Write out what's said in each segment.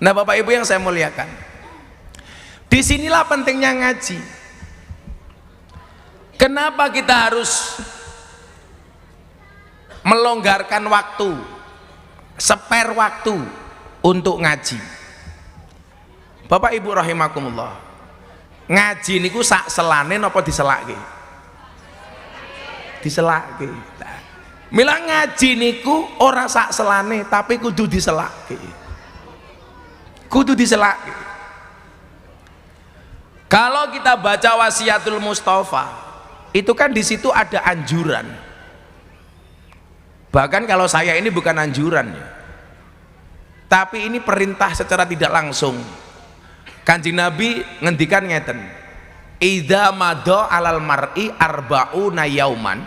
Nah Bapak Ibu yang saya muliakan, disinilah pentingnya ngaji. Kenapa kita harus melonggarkan waktu, spare waktu untuk ngaji? Bapak Ibu rahimakumullah, ngaji niku sak selane napa diselake? Diselake. Mila ngaji niku ora sak selane tapi kudu diselake. Kudu diselake. Kalau kita baca Wasiatul Mustafa, itu kan di situ ada anjuran. Bahkan kalau saya ini bukan anjuran ya, tapi ini perintah secara tidak langsung. Kanjeng Nabi ngendikan ngeten, idza madha alal mar'i arba'una yauman,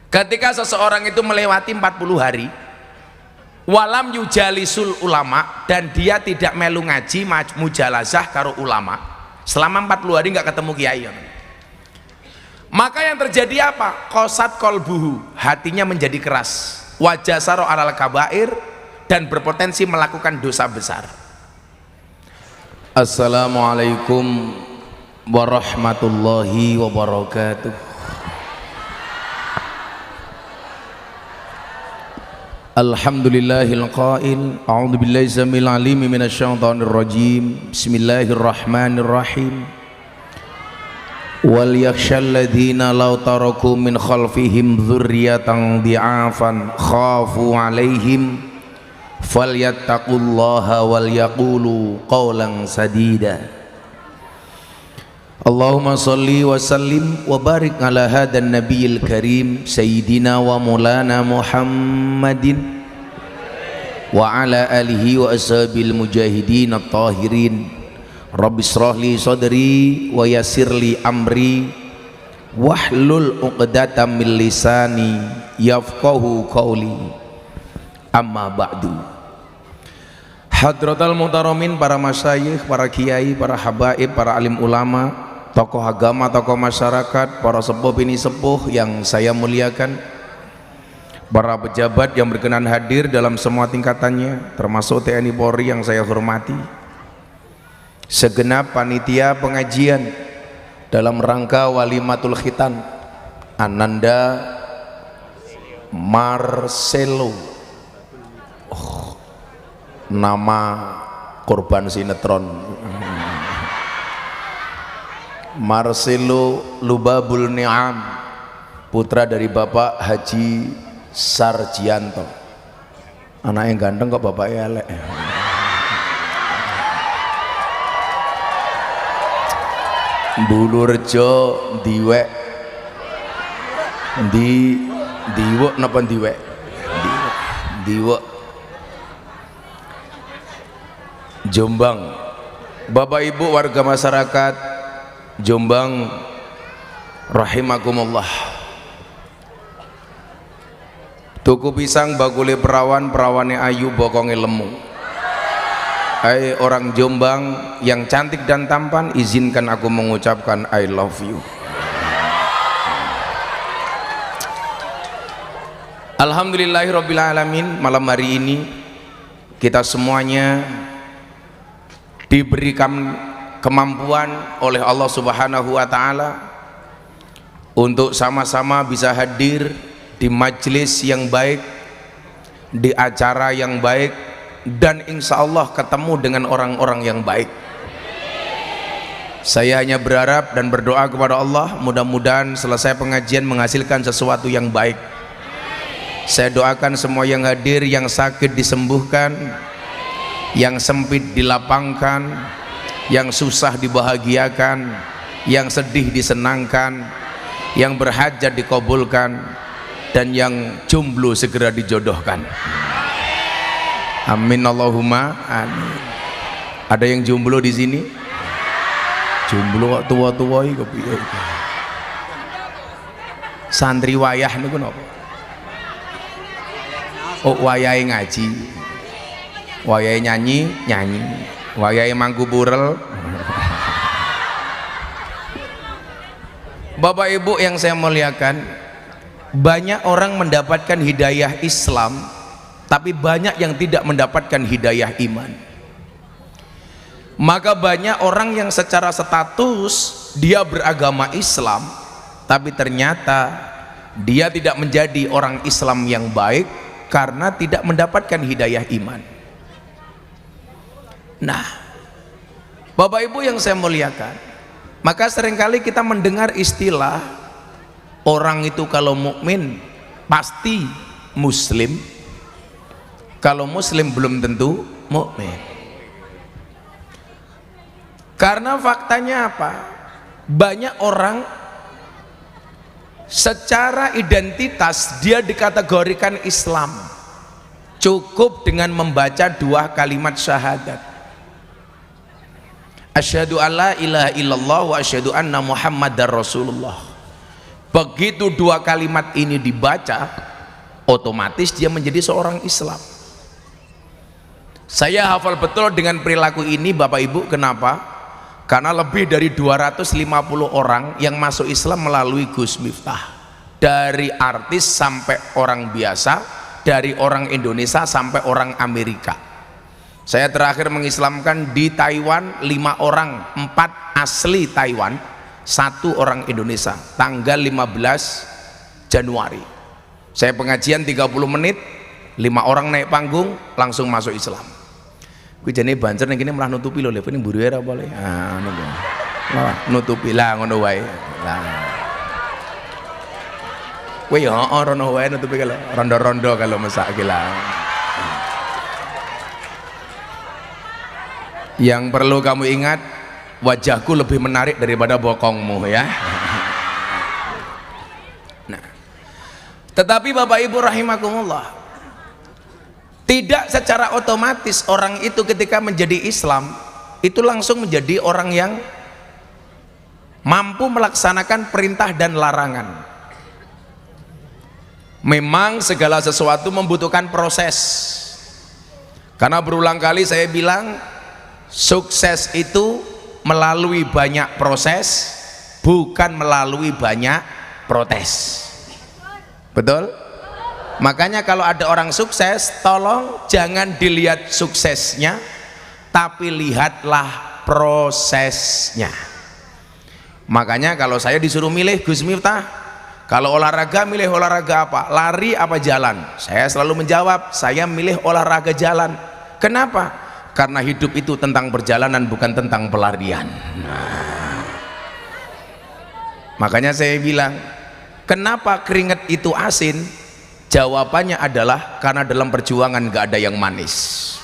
ketika seseorang itu melewati 40 hari, walam yujalisul ulama, dan dia tidak melu ngaji mujalazah karo ulama selama 40 hari nggak ketemu kiai, maka yang terjadi apa? Qasat qalbuhu, hatinya menjadi keras, wajasaro alal kabair, dan berpotensi melakukan dosa besar. Assalamualaikum warahmatullahi wabarakatuh. Alhamdulillahil qail, a'udzu billahi samil alim minasyaitonir rajim. Bismillahirrahmanirrahim. Wal yakhshal ladzina law taraku min khalfihim dzurriyyatan dhi'afan khafu 'alaihim falyattaqullaha wal yaqulu qawlan sadida. Allahumma salli wa sallim wa barik ala hadan nabiyil karim sayyidina wa maulana Muhammadin wa ala alihi wa ashabil mujahidin at-tahirin. Rabbi shrah li sadri wa yassir li amri wahlul 'uqdatam min lisani yafqahu qawli. Amma ba'du. Hadratal muhtaramin, para masyayikh, para kiai, para habaib, para alim ulama, tokoh agama, tokoh masyarakat, para sepuh bini sepuh yang saya muliakan, para pejabat yang berkenan hadir dalam semua tingkatannya, termasuk TNI Polri yang saya hormati, segenap panitia pengajian dalam rangka walimatul khitan Ananda Marcelo, nama korban sinetron, Marcelo Lubabul Ni'am, putra dari Bapak Haji Sarjianto. Anak yang ganteng kok bapaknya elek. Bulurjo diwek diwek napa diwek diwek Jombang. Bapak Ibu warga masyarakat Jombang rahimakumullah, tuku pisang bakule perawan, perawane ayu bokonge lemu. Hai orang Jombang yang cantik dan tampan, izinkan aku mengucapkan I love you. Alhamdulillahirabbil alamin. Malam hari ini kita semuanya diberikan kemampuan oleh Allah Subhanahu wa taala untuk sama-sama bisa hadir di majelis yang baik, di acara yang baik, dan insya Allah ketemu dengan orang-orang yang baik. Saya hanya berharap dan berdoa kepada Allah, mudah-mudahan selesai pengajian menghasilkan sesuatu yang baik. Saya doakan semua yang hadir, yang sakit disembuhkan, yang sempit dilapangkan, yang susah dibahagiakan, yang sedih disenangkan, yang berhajat dikabulkan, dan yang jomblo segera dijodohkan. Amin Allahumma amin. Ada yang jomblo di sini? Jomblo kok tua-tua iki kepiye? Santri wayah niku napa? Oh, wayahe ngaji. Wayahe nyanyi, nyanyi. Wayahe mangku purel. Bapak Ibu yang saya muliakan, banyak orang mendapatkan hidayah Islam, tapi banyak yang tidak mendapatkan hidayah iman. Maka banyak orang yang secara status dia beragama Islam, tapi ternyata dia tidak menjadi orang Islam yang baik karena tidak mendapatkan hidayah iman. Nah, Bapak Ibu yang saya muliakan, maka seringkali kita mendengar istilah orang itu kalau mukmin pasti muslim, kalau muslim belum tentu mukmin. Karena faktanya apa? Banyak orang secara identitas dia dikategorikan Islam, cukup dengan membaca 2 kalimat syahadat, asyhadu alla ilaha illallah wa asyhadu anna muhammadar rasulullah. Begitu 2 kalimat ini dibaca, otomatis dia menjadi seorang Islam. Saya hafal betul dengan perilaku ini Bapak Ibu. Kenapa? Karena lebih dari 250 orang yang masuk Islam melalui Gus Miftah, dari artis sampai orang biasa, dari orang Indonesia sampai orang Amerika. Saya terakhir mengislamkan di Taiwan 5 orang, 4 asli Taiwan, 1 orang Indonesia, tanggal 15 Januari. Saya pengajian 30 menit, 5 orang naik panggung langsung masuk Islam. Kuwi jane bancer ning kene malah nutupi lho, lha ning mburi ora apa le. Ah ngono kuwi. Malah nutupi lah ngono wae. Lah. Kuwi ya rono wae nutupi kalau rondo-rondo kalau masak iki lah. Yang perlu kamu ingat, wajahku lebih menarik daripada bokongmu ya. Nah. Tetapi Bapak Ibu rahimakumullah, tidak secara otomatis orang itu ketika menjadi Islam itu langsung menjadi orang yang mampu melaksanakan perintah dan larangan. Memang segala sesuatu membutuhkan proses. Karena berulang kali saya bilang, sukses itu melalui banyak proses, bukan melalui banyak protes. Betul? Makanya kalau ada orang sukses, tolong jangan dilihat suksesnya, tapi lihatlah prosesnya. Makanya kalau saya disuruh milih Gus Miftah, kalau olahraga milih olahraga apa? Lari apa jalan? Saya selalu menjawab, saya milih olahraga jalan. Kenapa? Karena hidup itu tentang perjalanan, bukan tentang pelarian. Nah. Makanya saya bilang, kenapa keringat itu asin? Jawabannya adalah karena dalam perjuangan gak ada yang manis.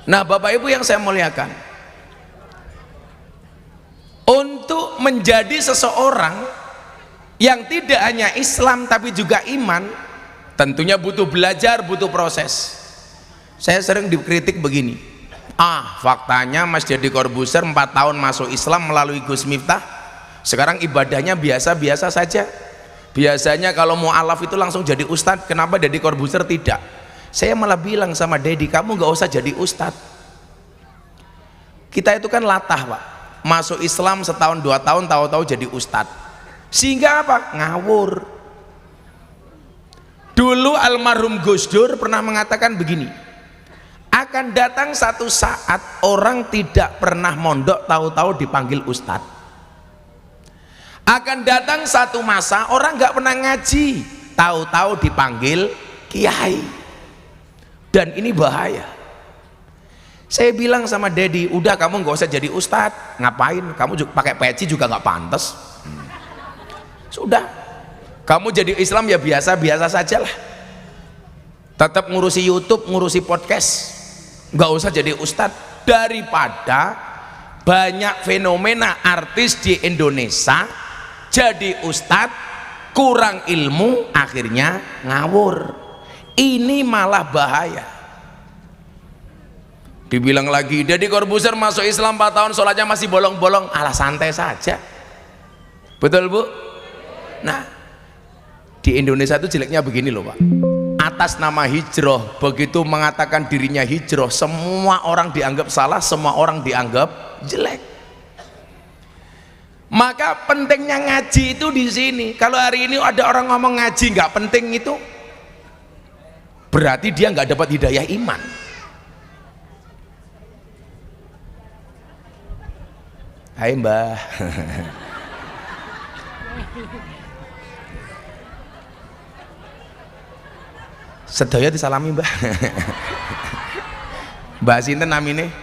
Nah Bapak Ibu yang saya muliakan, untuk menjadi seseorang yang tidak hanya Islam tapi juga iman, tentunya butuh belajar, butuh proses. Saya sering dikritik begini, faktanya Mas Deddy Corbuzier 4 tahun masuk Islam melalui Gus Miftah, sekarang ibadahnya biasa-biasa saja. Biasanya kalau mu'alaf itu langsung jadi ustadz, kenapa Deddy Corbuzier tidak? Saya malah bilang sama Deddy, kamu gak usah jadi ustadz. Kita itu kan latah Pak, masuk Islam setahun 2 tahun tahu-tahu jadi ustadz, sehingga apa? Ngawur. Dulu almarhum Gus Dur pernah mengatakan begini, akan datang satu saat orang tidak pernah mondok tahu-tahu dipanggil ustadz. Akan datang satu masa orang nggak pernah ngaji tahu-tahu dipanggil kiai, dan ini bahaya. Saya bilang sama Dedi, udah kamu nggak usah jadi ustadz, ngapain kamu juga pakai peci juga nggak pantas. Sudah, kamu jadi Islam ya biasa-biasa saja lah, tetap ngurusi YouTube, ngurusi podcast, nggak usah jadi ustadz. Daripada banyak fenomena artis di Indonesia jadi ustadz, kurang ilmu, akhirnya ngawur. Ini malah bahaya. Dibilang lagi, Deddy Corbuzier masuk Islam 4 tahun, sholatnya masih bolong-bolong. Alah, santai saja. Betul Bu? Nah, di Indonesia itu jeleknya begini loh Pak, atas nama hijrah, begitu mengatakan dirinya hijrah, semua orang dianggap salah, semua orang dianggap jelek. Maka pentingnya ngaji itu di sini. Kalau hari ini ada orang ngomong ngaji nggak penting, itu berarti dia nggak dapat hidayah iman. Hai Mbah. Sedaya disalami Mbah. Mbah sinten namine?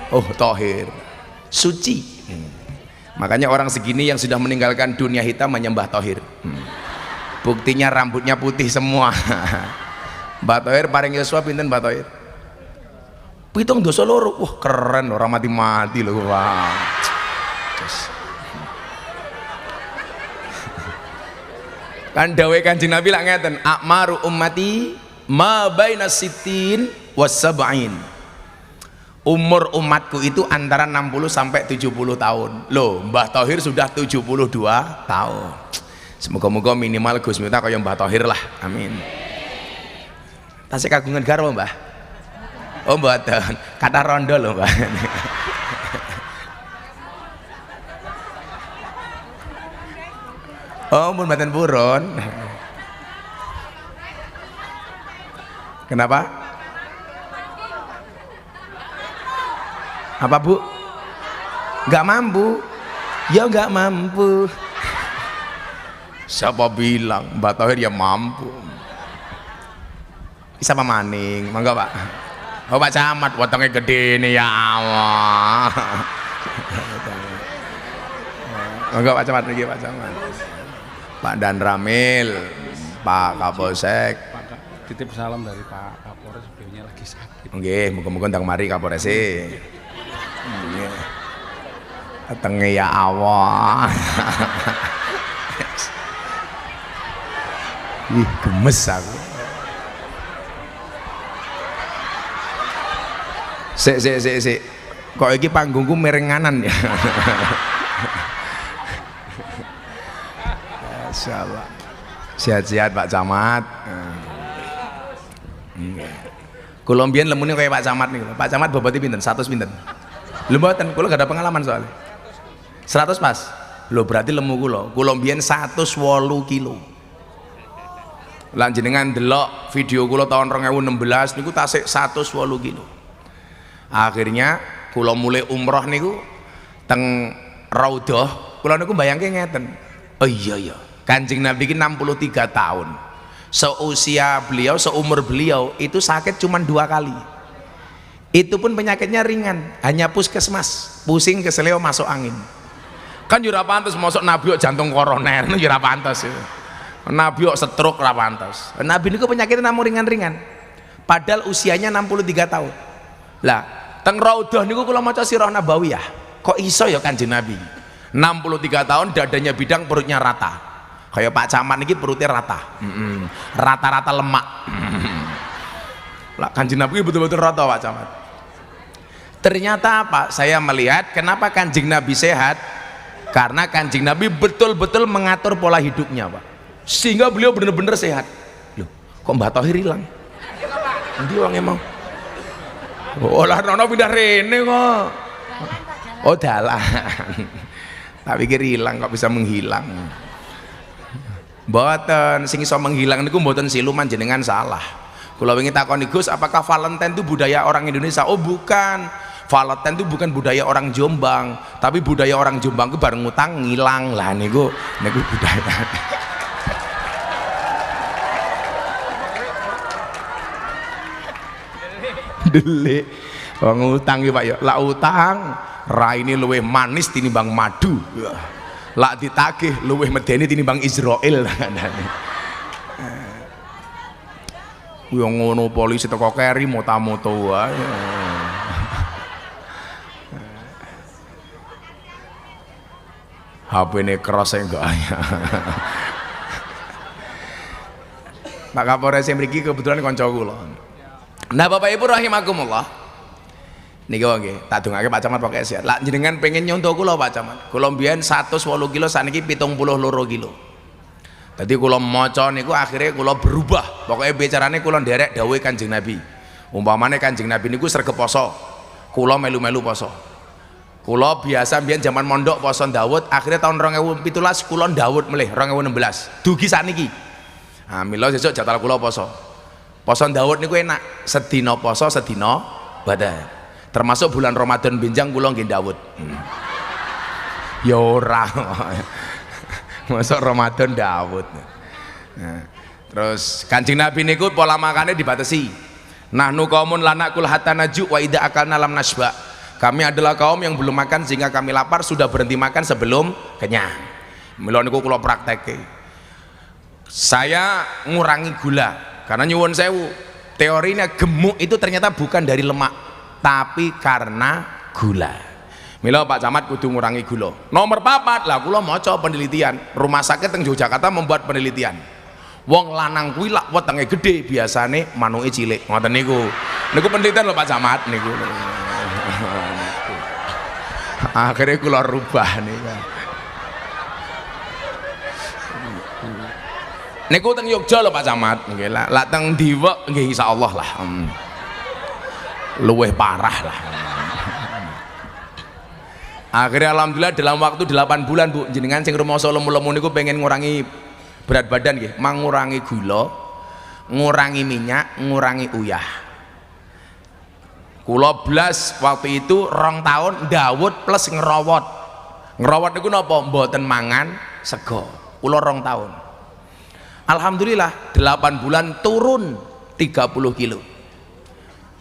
Oh, Thohir. Suci. Makanya orang segini yang sudah meninggalkan dunia hitam menyembah Thohir. Buktinya rambutnya putih semua. Mbah Thohir paring yuswa pinten Mbah Thohir? 7 dosa loro. Wah, keren orang mati-mati loh. Wah. Kan dawuh Kanjeng Nabi lak ngeten, akmaru ummati ma baina sittin was sab'in. Umur umatku itu antara 60 sampai 70 tahun. Loh, Mbah Thohir sudah 72 tahun. Semoga-moga minimal Gus Miftah kaya Mbah Thohir lah. Amin. Tasih kagungan garwa, Mbah? Oh, mboten. Kata rondo lho, Mbah. Oh, mun mboten purun. Kenapa? Apa Bu? Gak mampu? Ya gak mampu. Siapa bilang Mbak Thohir ya mampu? Bisa maning, mangga Pak. Oh Pak Camat, wetenge gede nih ya Allah. Mangga Pak Camat niki Pak Camat. Pak Dan Ramil, Pak Kapolsek. Titip salam dari Pak Kapolres, beliaunya lagi sakit. Nggih, muga-muga ndang mari Kapolres e. Tenge ya Allah. Ih, gemes aku. Sik. Kok iki panggungku merenganan ya. Masyaallah. Sehat-sehat Pak Camat. Kula mbiyen lemune kaya Pak Camat niku. Pak Camat boboti pinten? 100 pinten? Lho mboten, kula gak ada pengalaman soalnya. 100 pas. Lho berarti lemu kula. Kula mbiyen 108 kilo. Lan jenengan delok video kula tahun 2016 niku tasik 108 kilo. Akhirnya kula mulai umroh niku teng Raudhah, kula niku bayangke ngeten. Oh iya, Kanjeng Nabi ki 63 tahun. Seusia beliau, seumur beliau itu sakit cuma 2 kali. Itu pun penyakitnya ringan, hanya puskesmas, pusing keseleo masuk angin. Kan yo ora pantes mosok Nabi kok jantung koroner, yo ora pantes. Nabi kok stroke ora pantes. Nabi niku penyakitnya namung ringan-ringan. Padahal usianya 63 tahun. Lah, teng Raudhah niku kula maca sirah nabawiyah. Kok iso ya Kanjeng Nabi? 63 tahun dadanya bidang, perutnya rata. Kayak Pak Camat niki perutnya rata. Rata-rata lemak. Lah Kanjeng Nabi betul-betul rata Pak Camat. Ternyata apa? Saya melihat kenapa Kanjeng Nabi sehat? Karena Kanjeng Nabi betul-betul mengatur pola hidupnya, Pak. Sehingga beliau benar-benar sehat. Loh, kok Mbah Thohir hilang? Ndi wong emang? Oh lah nono pindah rene kok. Oh dalan. Tak pikir hilang kok bisa menghilang. Mboten, sing iso menghilang niku mboten siluman jenengan salah. Kula wingi takoni Gus, apakah Valentine itu budaya orang Indonesia? Oh bukan. Valentine itu bukan budaya orang Jombang, tapi budaya orang Jombang itu bareng ngutang ngilang lah niku budaya. Delik wong utang iki Pak ya. Lah utang raine luwih manis tinimbang madu. Lak ditagih luwih medeni tinimbang Israel. Yo ngono polisi teko keri moto-moto wae. HP-ne keras enggak ya. Pak Kapolres mriki kebetulan kanca kula. Nah Bapak Ibu rahimakumullah. Niki nggih, tak dongake Pak Camat pokoke sehat. Lah jenengan pengen nyontoh kula Pak Camat. Kula mbiyen 108 kilo saniki 72 kilo. Dadi kula maca niku akhirnya kula berubah. Pokoke bicarane kula nderek dawuhe Kanjeng Nabi. Umpamane Kanjeng Nabi niku sregep poso. Kula melu-melu poso. Kula biasa mbiyen zaman mondok poso Daud, akhirnya tahun 2017 kula Daud melih 2016. Dugi sakniki. Nah, mila sesuk jadwal kula poso. Poso Daud niku enak, sedina poso sedina badan. Termasuk bulan Ramadan benjang kula nggih Daud. Ya ora. Masuk Ramadan Daud. Nah, terus Kanjeng Nabi niku pola makannya dibatasi. Nahnu qaumun lanakul hatta naju wa idza akalna lam nasba. Kami adalah kaum yang belum makan sehingga kami lapar, sudah berhenti makan sebelum kenyang. Mila niku kula prakteke. Saya ngurangi gula karena nyuwun sewu. Teorinya gemuk itu ternyata bukan dari lemak, tapi karena gula. Mila Pak Camat kudu ngurangi gula. Nomor 4 lah kula maca penelitian. Rumah sakit teng Yogyakarta membuat penelitian. Wong lanang kuwi lak wetenge gede, biasane manuke cilik. Ngoten niku. Niku penelitian lho Pak Camat niku. Akhirnya kula rubah niku. Niku teng Yogya lho Pak Camat nggih. Lak teng Diwek nggih insyaallah lah. Luwih parah lah. Akhirnya alhamdulillah dalam waktu 8 bulan Bu, jenengan sing rumoso lemu-lemu niku pengen ngurangi berat badan nggih, mengurangi gula, ngurangi minyak, ngurangi uyah. Kula blas waktu itu 2 tahun Dawud plus ngerowot. Ngerowot niku napa? Mboten mangan sego. Kula 2 tahun. Alhamdulillah 8 bulan turun 30 kilo.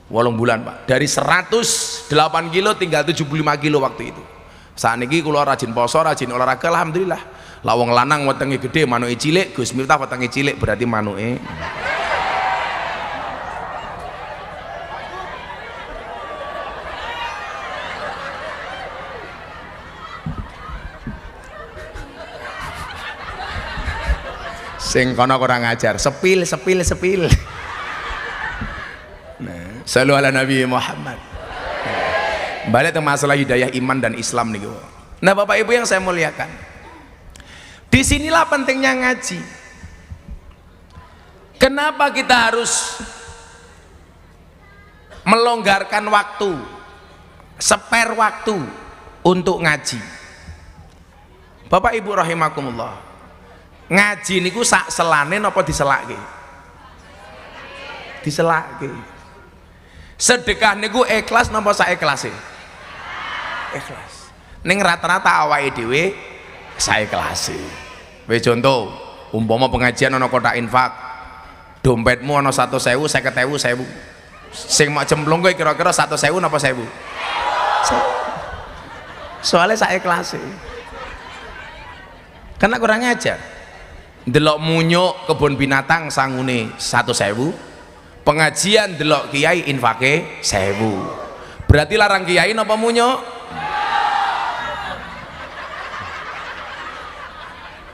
8 bulan Pak. Dari 108 kilo tinggal 75 kilo waktu itu. Saat ini kula rajin poso, rajin olahraga, alhamdulillah. Lawang lanang wetenge gede, manuke cilik, Gus Miftah wetenge cilik, berarti manuke. Sing kono kurang ajar, sepil. Nah, selalu ala Nabi Muhammad. Balik ke masalah hidayah iman dan Islam nih. Nah Bapak Ibu yang saya muliakan, disinilah pentingnya ngaji. Kenapa kita harus melonggarkan waktu, spare waktu untuk ngaji? Bapak Ibu rahimakumullah, ngaji niku sak selane napa diselake? Diselake. Sedekah niku ikhlas napa sak ikhlase? Ikhlas. Ning rata-rata awake dhewe sak ikhlase. Wis contoh, umpama pengajian ana kotak infak, dompetmu ana 100.000, 50.000, 1.000. Sing mak cemplung kowe kira-kira 100.000 napa 1.000? Soalnya sak ikhlase. Karena kurang ajar. Delok munyuk kebun binatang sangune 100.000, pengajian delok kiai infake 1.000. Berarti larang kiai napa munyuk?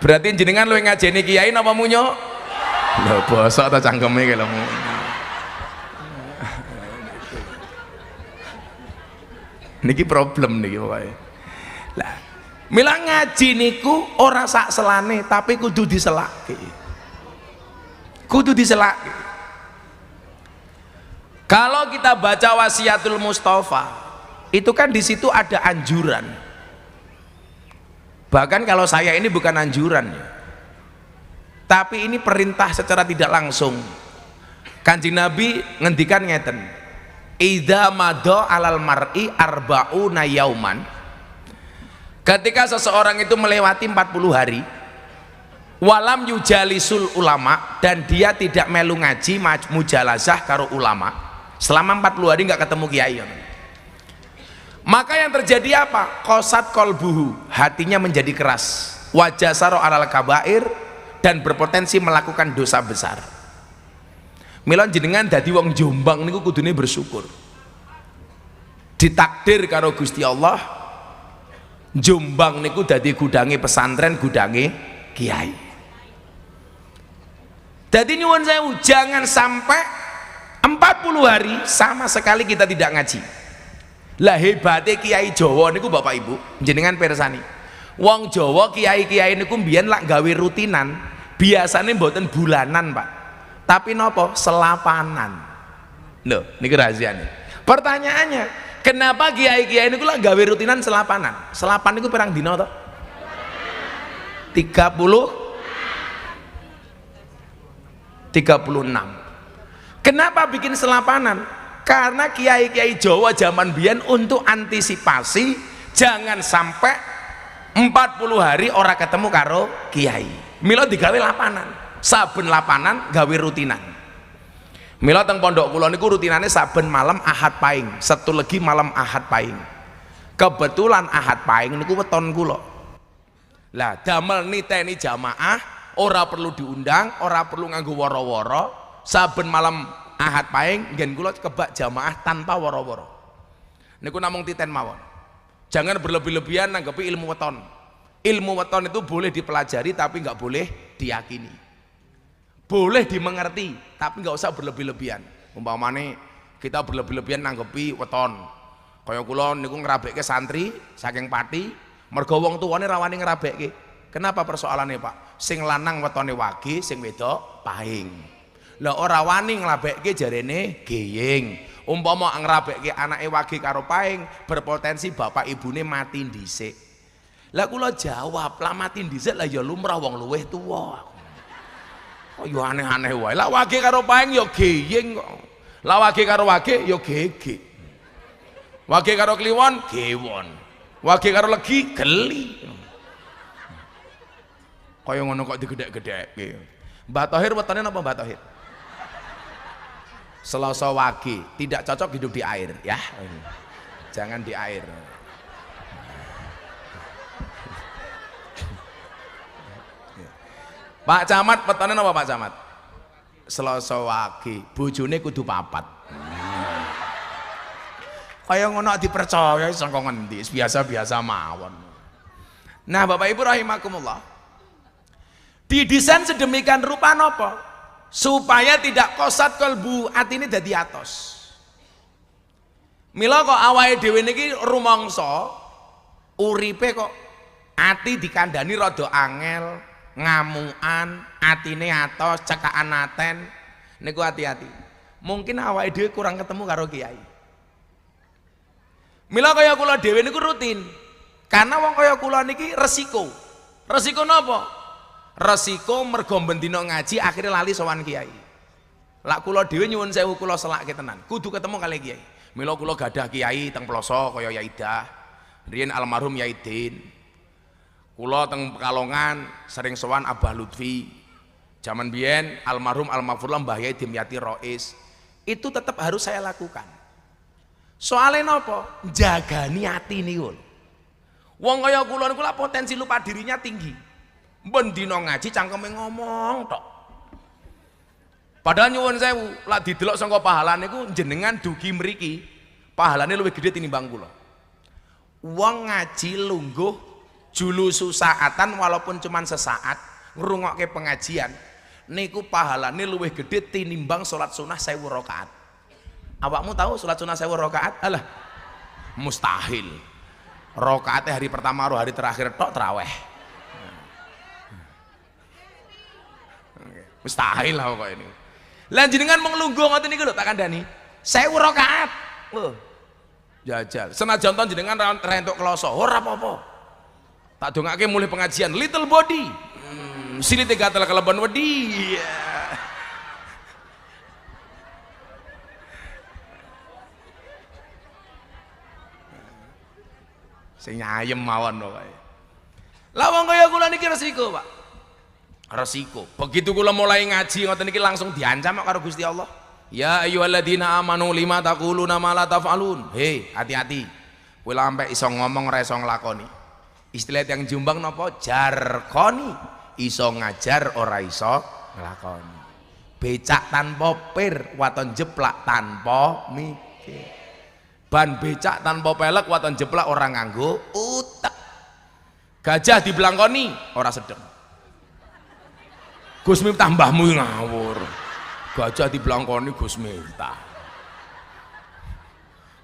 Berarti jenengan luwih ngajeni kiai napa munyuk? Lho bosok ta cangkeme ki lho. Niki problem niki pokoke. Lah mila ngaji niku ora sak selane tapi kudu diselake. Kudu diselake. Kalau kita baca Wasiatul Mustafa, itu kan di situ ada anjuran. Bahkan kalau saya ini bukan anjuran ya, tapi ini perintah secara tidak langsung. Kanjeng Nabi ngendikan ngeten, idza madha alal mar'i arba'una yauman. Ketika seseorang itu melewati 40 hari, walam yujalisul ulama, dan dia tidak melu ngaji mujalazah karo ulama selama 40 hari nggak ketemu kiai, maka yang terjadi apa? Qasat qalbuhu, hatinya menjadi keras, wajah saro alal kabair, dan berpotensi melakukan dosa besar. Mila jenengan dadi wong Jombang niku kudune bersyukur. Ditakdir karo Gusti Allah, Jombang niku dadi gudange pesantren, gudange kiai. Jadi nyuwun sewu, jangan sampai 40 hari sama sekali kita tidak ngaji. Lah hebatnya kiai Jawa niku Bapak Ibu jenengan pirsani, wong Jawa kiai-kiai niku mbiyen lak gawe rutinan, biasanya mboten bulanan Pak, tapi nopo selapanan. Loh niki rahasiane. Pertanyaannya, kenapa kiai-kiai niku lak gawe rutinan selapanan? Selapan niku pirang dina to? 36. Kenapa bikin selapanan? Karena kiai-kiai Jawa zaman biyen untuk antisipasi jangan sampai 40 hari ora ketemu karo kiai. Mila digawe lapanan, saben lapanan gawe rutinan. Mila teng pondok kula niku rutinane saben malam Ahad Pahing, Setu Legi malam Ahad Pahing. Kebetulan Ahad Pahing niku weton kula. Lah damel niteni jamaah ora perlu diundang, ora perlu nganggo woro-woro. Saben malam Ahad Pahing ngen kula kebak jamaah tanpa woro-woro. Niku namung titen mawon. Jangan berlebih-lebihan nanggepi ilmu weton. Ilmu weton itu boleh dipelajari tapi nggak boleh diyakini. Boleh dimengerti tapi nggak usah berlebih-lebihan. Umpamane kita berlebih-lebihan nanggepi weton. Kaya kula niku ngrabekke santri saking Pati, mergo wong tuwane rawani ngrabekke. Kenapa persoalannya Pak? Sing lanang wetone wage, sing wedok pahing. Lah ora wani nglabekke jarene geyeng. Umpama ngrabekke anake wage karo pahing, berpotensi bapak ibune mati dhisik. Lah kula jawab, lah mati dhisik lah ya lumrah wong luwih tuwa. Kok yo aneh-aneh wae. Lah wage karo pahing ya geyeng kok. Lah wage karo wage ya gege. Wage karo kliwon gewon. Wage karo legi geli. Kaya ngono kok digedhek-gedhekke. Mbah Thohir wetone napa Mbah Thohir? Selasa wage, tidak cocok hidup di air ya. Jangan di air. Pak Camat petane napa Pak Camat? Selasa wage, bojone kudu papat. Kaya ngono dipercaya saka ngendi? Biasa-biasa mawon. Nah, Bapak Ibu rahimakumullah. Didesain sedemikian rupa napa? Supaya tidak kosat kalbu atine dadi atos. Mila kok awake dhewe niki rumangsa uripe kok ati dikandani rada angel, ngamukan, atine atos, cekakan aten. Niku hati-hati. Mungkin awake dhewe kurang ketemu karo kiai. Mila kaya kula dhewe niku rutin. Karena wong kaya kula niki resiko. Resiko napa? Resiko mergo bendina ngaji akhirnya lali sowan kiai. Lak kula dhewe nyuwun sewu kula selakke tenan. Kudu ketemu kali kiai. Mila kula gadah kiai teng Ploso kaya Yai Dah, riyen almarhum Yai Din. Kula teng Pekalongan sering sowan Abah Lutfi. Zaman biyen almarhum almarhumlah Mbah Yai Dimyati Rois. Itu tetap harus saya lakukan. Soalnya napa? Jagani ati niku. Wong kaya kula niku potensi lupa dirinya tinggi. Bendina ngaji cangkeme ngomong tok. Padahal nyuwun sewu, lak didelok sangka pahalane niku jenengan dugi mriki, pahalane luwih gedhe tinimbang kula. Wong ngaji lungguh julu susaatan walaupun cuman sesaat ngrungokke pengajian niku pahalane luwih gedhe tinimbang salat sunah 1000 rakaat. Awakmu tahu salat sunah 1000 rakaat? Alah, mustahil. Rakaate hari pertama karo hari terakhir tok traweh. Mustahil lah kok ini. Lah jenengan mung lungguh ngoten niku lho tak kandhani. 1000 rakaat. Jajal. Senajan ton jenengan ra entuk kloso, ora apa-apa. Tak dongake mulai pengajian little body. Silite gatel keleban wedi. Sing ayem mawon kok. Lah wong kaya kula niki resiko, Pak. Resiko. Begitu kula mulai ngaji ngoten niki langsung diancam karo Gusti Allah. Ya ayyuhalladzina amanu lima taquluna ma la taf'alun. Hei, hati-hati. Kowe sampe iso ngomong ora iso nglakoni. Istilah yang Jombang napa? Jarkoni. Iso ngajar ora iso nglakoni. Becak tanpa pir, waton jeplak tanpa mikir. Ban becak tanpa pelek, waton jeplak ora nganggo utek. Gajah dibelangkoni ora sedeng. Gus Miftah mbahmu ngawur. Gajah dibelangkoni Gus Miftah.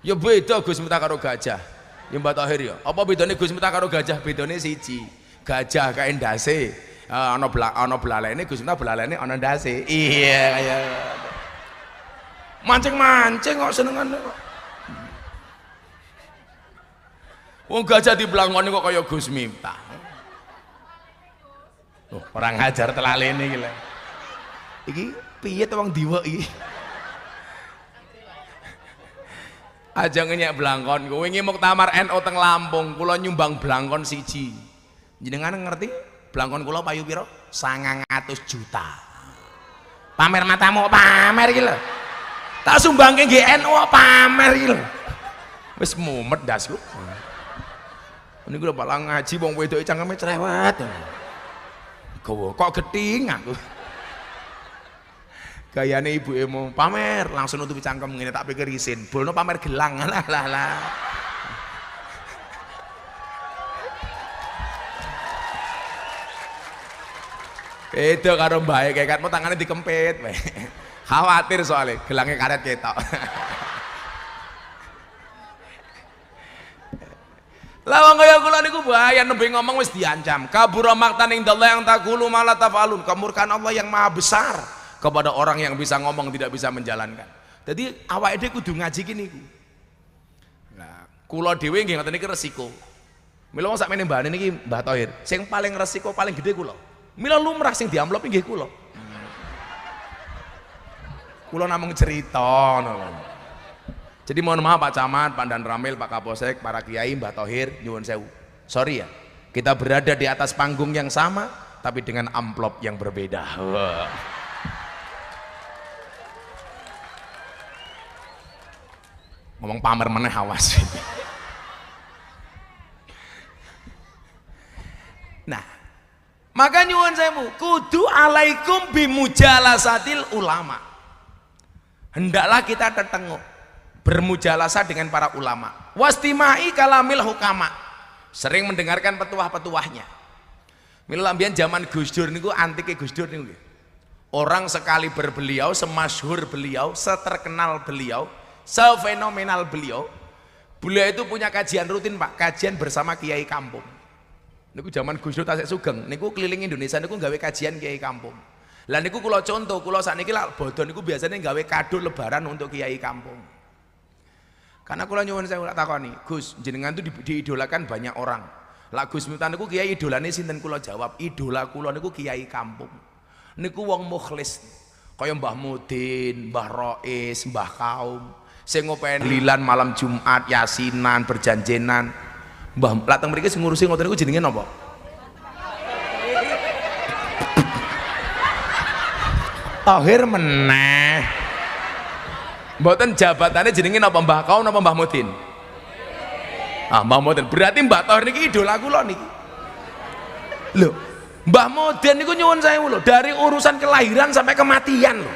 Ya beda Gus Miftah karo gajah. Ya Mbak Thohir ya. Apa bedane Gus Miftah karo gajah? Bedane siji. Gajah kae ndase ana belalene, Gus Miftah belalene ana ndase. Iya kaya. Mancing-mancing kok senengane kok. Wong gajah dibelangkoni kok kaya Gus Miftah. Oh, orang ngajar telalene iki lho. Iki piye to wong diwek iki? Aja ngenyek blangkon. Wingi muktamar NU teng Lampung, kula nyumbang blangkon siji. Jenengan ngerti blangkon kula payu pira? 900 juta. Pamer matamu pamer iki lho. Tak sumbangke GNU pamer iki lho. Wis mumet das lu. Niku lho Pak ngaji wong wedoke cangkeme cerewet. Gowo kok gething aku. Gayane ibuke mau pamer langsung nutupi cangkem ngene tak pikir isin. Bolno pamer gelang lah. Itu karo mbae kekatmu tangannya dikempit khawatir soalnya gelangnya karet ketok. Lawang kaya kula niku bahaya nembe ngomong wis diancam. Kabura maktan indallah yang taqulu ma la taf'alun. Kemurkaan Allah yang maha besar kepada orang yang bisa ngomong tidak bisa menjalankan. Jadi awake dhewe kudu ngaji ki niku. Nah, kula dhewe nggih ngoten niki resiko. Mila wong sakmene mbane niki Mbah Thohir, sing paling resiko paling gede kula. Mila lumrah sing diamplop nggih kula. Kula namung cerita ngono. Jadi mohon maaf Pak Camat, Pak Dan Ramil, Pak Kapolsek, para kiai, Mbah Thohir, nyuwun sewu. Sorry ya, kita berada di atas panggung yang sama tapi dengan amplop yang berbeda. Wah. Ngomong pamer meneh awas. Nah, maka nyuwun sewu, kudu alaikum bimujalasatil ulama. Hendaklah kita tetenguk bermujalasah dengan para ulama. Wastimai kalamil hukama. Sering mendengarkan petuah-petuahnya. Mila ambian zaman Gus Dur niku antike Gus Dur niku. Orang sekali berbeliau, semasyhur beliau, seterkenal beliau, sefenomenal beliau. Beliau itu punya kajian rutin, Pak, kajian bersama kiai kampung. Niku zaman Gus Dur tasik sugeng, niku keliling Indonesia niku gawe kajian kiai kampung. Lah niku kula contoh, kula sakniki lak bodho niku biasanya gawe kado lebaran untuk kiai kampung. Karena kula nyuwun sewu tak takoni, Gus, jenengan tuh diidolakan banyak orang. Lah Gus mitan niku kiai idolane sinten, kula jawab, idola kula niku kiai kampung. Niku wong mukhlis. Kaya Mbah Mudin, Mbah Rois, Mbah Kaum, sing ngopeni lilan malam Jumat, yasinan, berjanjenan. Mbah lateng mriki sing ngurusi ngoten niku jenenge napa? Thohir meneh. Mboten jabatannya jenenge napa Mbah Kaum napa Mbah Mudin? Ah, Mbah Mudin. Berarti Mbah Thohir niki idola kula niki. Lho, Mbah Mudin niku nyuwun sewu lho, dari urusan kelahiran sampai kematian lho.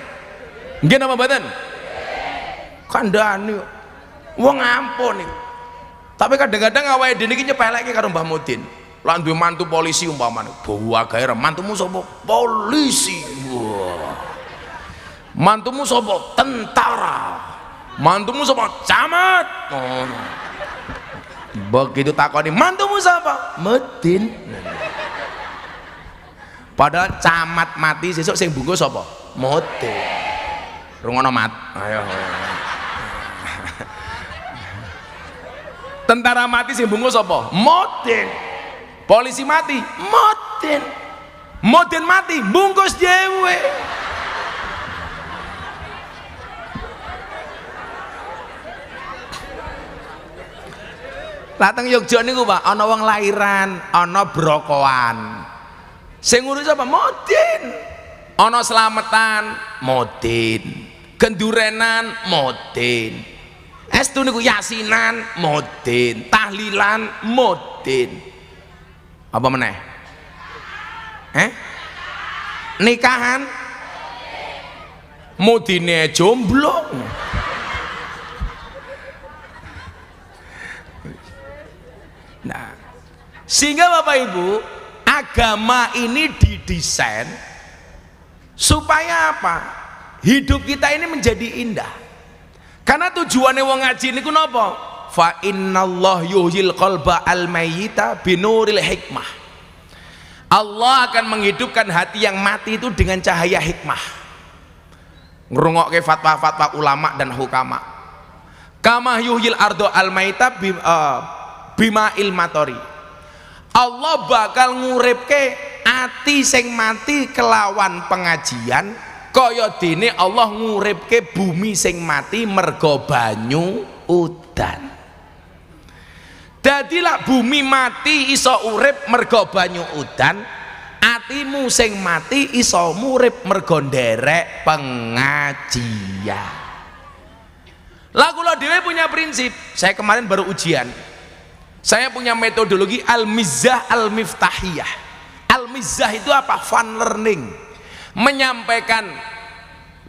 Nggih napa mboten? Kandhane wong ampun niku. Tapi kadang-kadang awake dhewe niki nyepeleke karo Mbah Mudin. Lah duwe mantu polisi umpamane, bawa gawe mantumu sapa? Polisi. Wah. Mantumu sapa? Tentara. Mantumu sapa? Camat. Oh. Begitu takoni, mantumu sapa? Mudin. Padahal camat mati sesuk sing bungkus sapa? Mudin. Rungono mat. Ayo. Tentara mati sing bungkus sapa? Mudin. Polisi mati? Mudin. Mudin mati bungkus dhewe. Lateng Yogya niku Pak, ana wong lairan, ana brokoan. Sing ngurus apa? Mudin. Ana slametan, Mudin. Gendurenan, Mudin. Estu niku yasinan, Mudin. Tahlilan, Mudin. Apa meneh? Nikahan? Mudine jomblo. Nah, sehingga Bapak Ibu, agama ini didesain supaya apa? Hidup kita ini menjadi indah. Karena tujuannya wong ngaji niku napa? Fa innallah yuhyil qalba al-mayyita binuril hikmah. Allah akan menghidupkan hati yang mati itu dengan cahaya hikmah. Ngrungokke fatwa-fatwa ulama dan hukama. Kama yuhyil ardo al-mayyita bima ilmatori. Allah bakal nguripke ati sing mati kelawan pengajian, kaya dene Allah nguripke bumi sing mati mergo banyu udan. Dadi Jadi lah bumi mati iso urip mergo banyu udan, atimu sing mati iso murip mergo nderek pengajian. Lah kula dhewe punya prinsip, saya kemarin baru ujian. Saya punya metodologi al-mizah al-miftahiyah. Al-mizah itu apa? Fun learning. Menyampaikan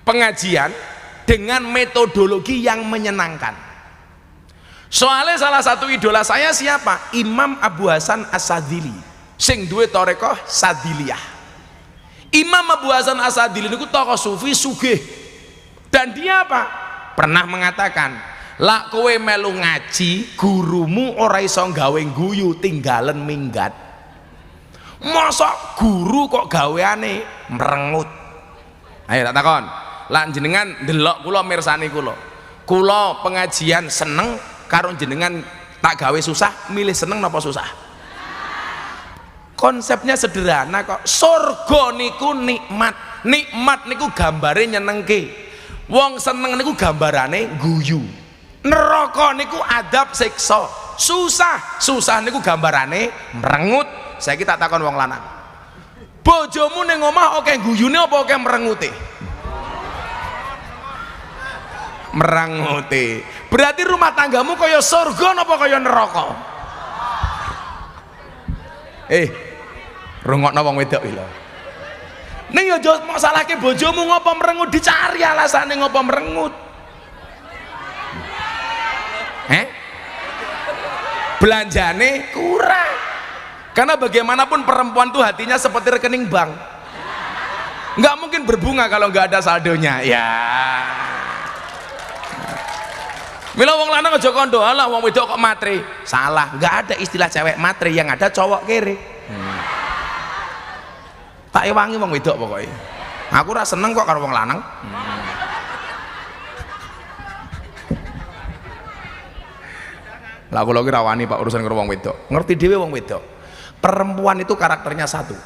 pengajian dengan metodologi yang menyenangkan. Soalnya salah satu idola saya siapa? Imam Abu Hasan As-Sadzili sing duwe thariqah Sadziliyah. Imam Abu Hasan As-Sadzili niku tokoh sufi sugih. Dan dia apa? Pernah mengatakan, "Lak kowe melu ngaji, gurumu ora iso gawe guyu tinggalen minggat." Mosok guru kok gaweane merengut. Ayo tak takon, lak jenengan ndelok kula mirsani kula pengajian seneng karo jenengan tak gawe susah, milih seneng napa susah? Konsepnya sederhana kok. Surga niku nikmat, nikmat niku gambare nyenengke, wong seneng niku gambarane guyu. Neraka niku adab siksa, susah niku gambarane merengut. Saya kita takon wong lanang, bojomu ning omah oke guyune apa oke merengute? Merengute. Berarti rumah tanggamu kaya surga napa kaya neraka? Rungokno wong wedok iki lho. Ning ya aja mok salahke bojomu ngopo merengut, dicari alasane ngopo merengut. Belanjane kurang. Karena bagaimanapun perempuan tuh hatinya seperti rekening bank, nggak mungkin berbunga kalau nggak ada saldonya ya. Mila wong lanang aja kondo, alah wong wedok kok matre. Salah, nggak ada istilah cewek matre, yang ada cowok kere. Tak ewangi wong wedok pokoknya. Aku rasa seneng kok karo wong lanang. Lah kula ki rawani Pak urusan karo wong wedok. Ngerti dhewe wong wedok. Perempuan itu karakternya satu,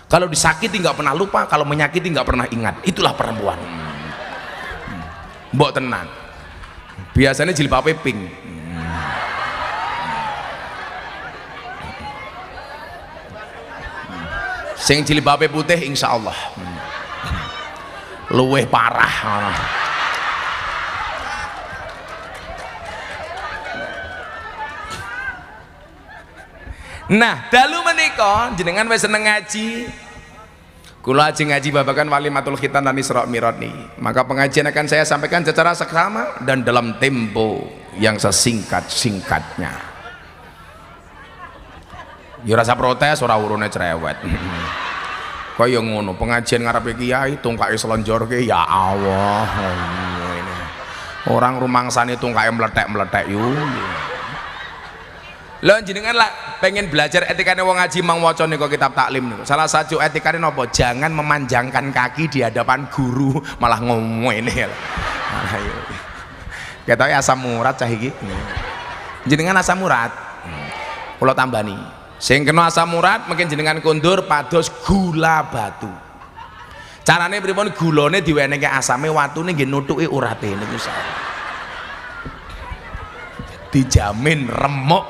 kalau disakiti nggak pernah lupa, kalau menyakiti nggak pernah ingat. Itulah perempuan. Mbok tenan, biasanya jilbabe pink. Sing jilbabe putih insya Allah luweh parah. Nah, dalu menika jenengan wis seneng ngaji. Kula ajeng ngaji babakan walimatul khitan dan Isra Mi'raj niki. Maka pengajian akan saya sampaikan secara seksama dan dalam tempo yang sesingkat-singkatnya. Ya rasa protes ora urune cerewet. Kaya ngono, pengajian ngarepe kiai tungkake selonjorke ya Allah. Orang rumangsane tungkake meletek-meletek yo. Lho jenengan lah pengen belajar etikane wong ngaji mang waca niku kitab taklim niku. Salah satu etikane napa? Jangan memanjangkan kaki di hadapan guru, malah ngomong ini. Ayo. Ketoke asam urat cah iki. Jenengan asam urat. Kula tambani. Sing kena asam urat mungkin jenengan kondur pados gula batu. Carane pripun? Gulane diwenehke asame, watune nggih nutuki urate niku sae. Dijamin remuk.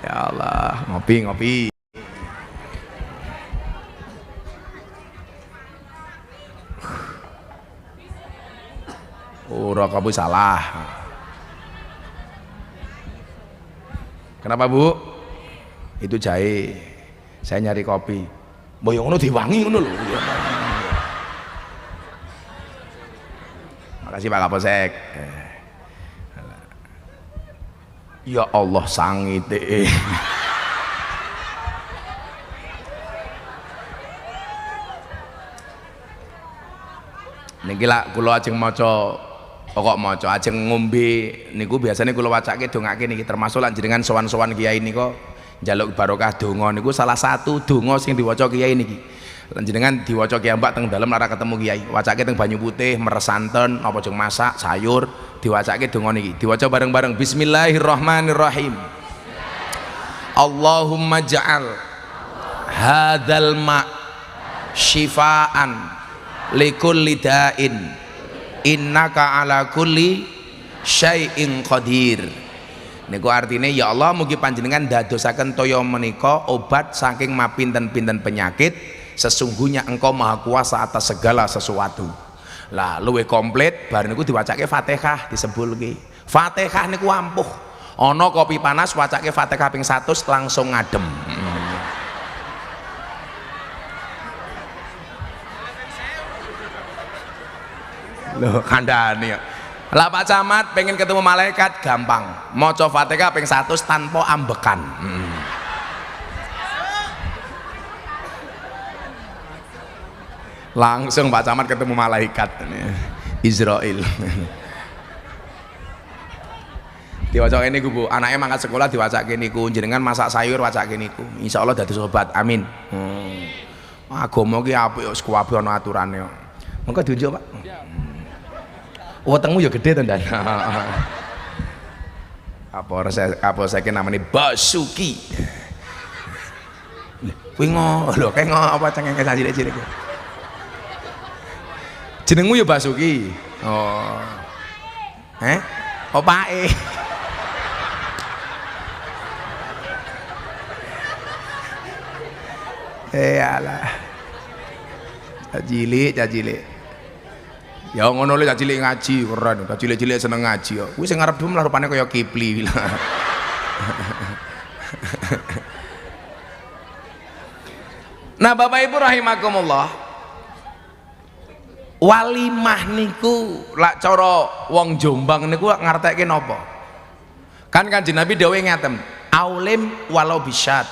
Ya Allah, ngopi. Ora kamu salah. Kenapa Bu? Itu jahe. Saya nyari kopi. Mbok yo ngono diwangi ngono lho. Makasih Pak Kapolsek. Ya Allah sangite. Niki lak kula ajeng maca pokok maca ajeng ngombe niku biasanya kula wacake dongake niki, termasuk lan jenengan sowan-sowan kiai nika njaluk barokah donga niku salah satu donga sing diwaca kiai niki. Lan jenengan diwaca kiai mbak teng dalem lara ketemu kiai, wacake teng banyu putih meres santen apa jeng masak sayur, diwacake donga niki, diwaca bareng-bareng. Bismillahirrahmanirrahim. Allahumma ja'al hadzal ma' syifaan likulli da'in innaka ala kulli syai'in qadir. Niku artine ya Allah mugi panjenengan dadosaken toya menika obat saking mapinten-pinten penyakit, sesungguhnya Engkau maha kuasa atas segala sesuatu. Lah luwih komplit bar niku diwacake Fatihah disebulke. Fatihah niku ampuh. Ana kopi panas wacake Fatihah ping 100 langsung ngadem. Loh kandhane ya. Lah Pak Camat pengen ketemu malaikat gampang. Maca Fatihah ping 100 tanpa ambekan. Langsung Pak Camat ketemu malaikat Israel. Diwacake niku Bu, anaknya mangkat sekolah diwacake niku, jenengan masak sayur wacake niku. Insyaallah dadi sobat. Amin. Agama ki apik wis kuwabe ana aturane kok. Mengko diunjuk Pak. Wetengmu ya gede to Dan. Apa saiki namanya Basuki. Kuwi lho kayak apa cengenge cilik-cilik. Jenengmu ya Basuki. Oh. Opake. Alah. Cilik. Ya ngono le cilik ngaji keren, cilik-cilik seneng ngaji kok. Kuwi sing ngarep dhewe rupane kaya Kipli. Nah, Bapak Ibu rahimakumullah. Walimah niku lak cara wong Jombang niku ngartekke napa? Kan Kanjeng Nabi dawuh ngaten, aulim walau bisyat.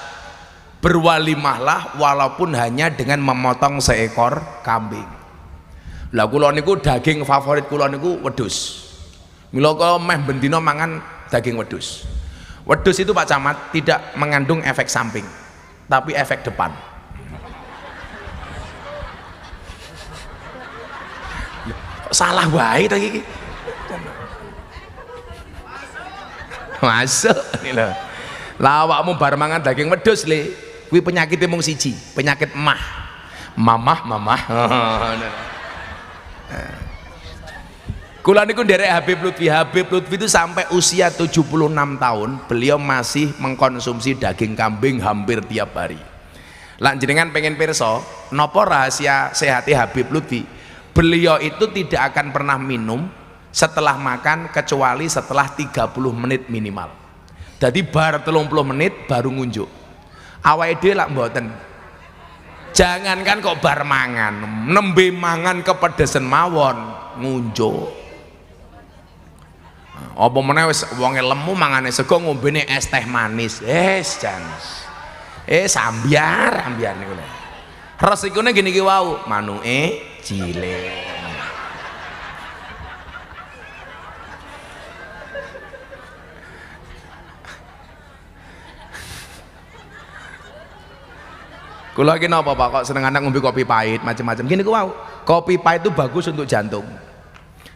Berwalimahlah walaupun hanya dengan memotong seekor kambing. Lah kula niku daging favorit kula niku wedhus. Mila kula meh bendina mangan daging wedhus. Wedhus itu Pak Camat tidak mengandung efek samping, tapi efek depan. Salah wae to iki. Masuk nih lho. Lah awakmu bar mangan daging wedhus le, kuwi penyakite mung siji, penyakit mamah. Kula niku nderek Habib Lutfi itu sampai usia 76 tahun beliau masih mengkonsumsi daging kambing hampir tiap hari. Lan jenengan pengen pirsa napa rahasia sehati Habib Lutfi? Beliau itu tidak akan pernah minum setelah makan kecuali setelah 30 menit minimal. Jadi bar 30 menit baru ngunjuk. Awake dhewe lak mboten. Jangankan kok bar mangan, nembe mangan kepedesen mawon ngunjuk. Apa meneh wis wonge lemu mangane sego ngombene es teh manis. Jan. Sambiar niku lho. Resikone gini iki wau, manuke cilik. Kula iki napa Pak kok seneng anak ngombe kopi pahit macam-macam. Gini ku wau. Kopi pahit itu bagus untuk jantung.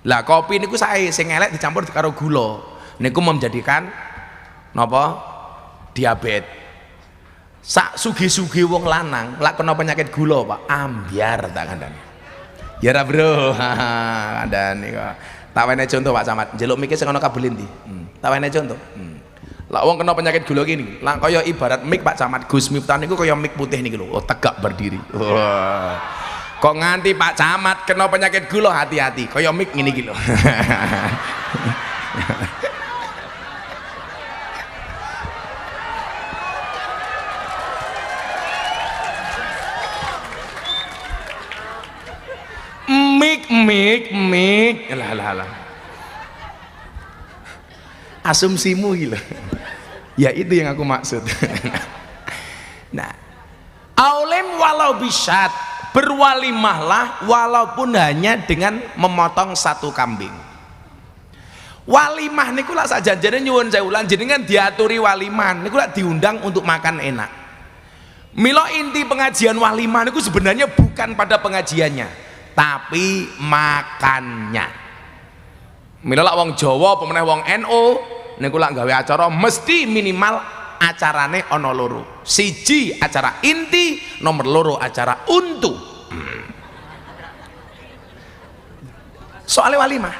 Lah kopi niku sae sing elek dicampur karo gula. Niku menjadikan napa? Diabetes. Sak sugi-sugi wong lanang lak kena penyakit gula Pak, ambyar tak kandhane. Ya ra Bro. Kandhane kok. Tak wene contoh Pak Camat, njeluk mike sing ana kabel ndi. Tak wene contoh. Lah wong kena penyakit gula gini, lah kaya ibarat mik Pak Camat, Gus Miftah niku kaya mik putih niki lho, tegak berdiri. Wah. Kok nganti Pak Camat kena penyakit gula hati-hati, kaya mik ngene iki lho. Mik. Lah. Asumsimu gitu. Ya itu yang aku maksud. Nah, aulim walau bisyat, berwalimahlah walaupun hanya dengan memotong satu kambing. Walimah niku lak sajanjane nyuwun sewu lan jenengan diaturi walimah niku lak diundang untuk makan enak. Mila inti pengajian walimah niku sebenarnya bukan pada pengajiannya, tapi makannya. Mila lak wong Jawa pemeneh wong NU niku lak gawe acara mesti minimal acarane ana loro. Siji acara inti, nomor loro acara untu. Soale walimah.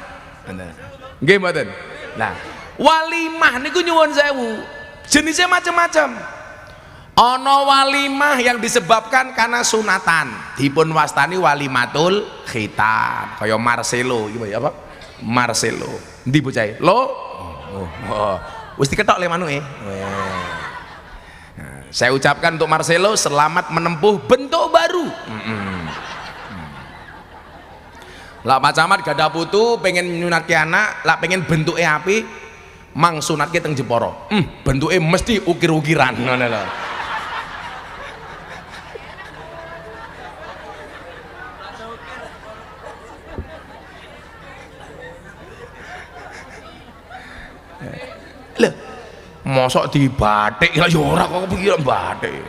Nggih mboten. Nah, Walimah niku nyuwun sewu, jenisnya macam-macam. Ono walimah yang disebabkan karena sunatan, dipun wastani walimatul khitan, kaya Marcelo, gitu apa? Marcelo, ndi bocah? Lo? Wis diketok le manuke. Saya ucapkan untuk Marcelo selamat menempuh bentuk baru. Lah Pak Camat gada putu pengen nyunatke anak, lah pengen bentuknya api, mang sunatke teng Jepara. Bentuknya mesti ukir-ukiran. Ngono lho. Lah mosok di batik lah ya ora kok kepikiran batik.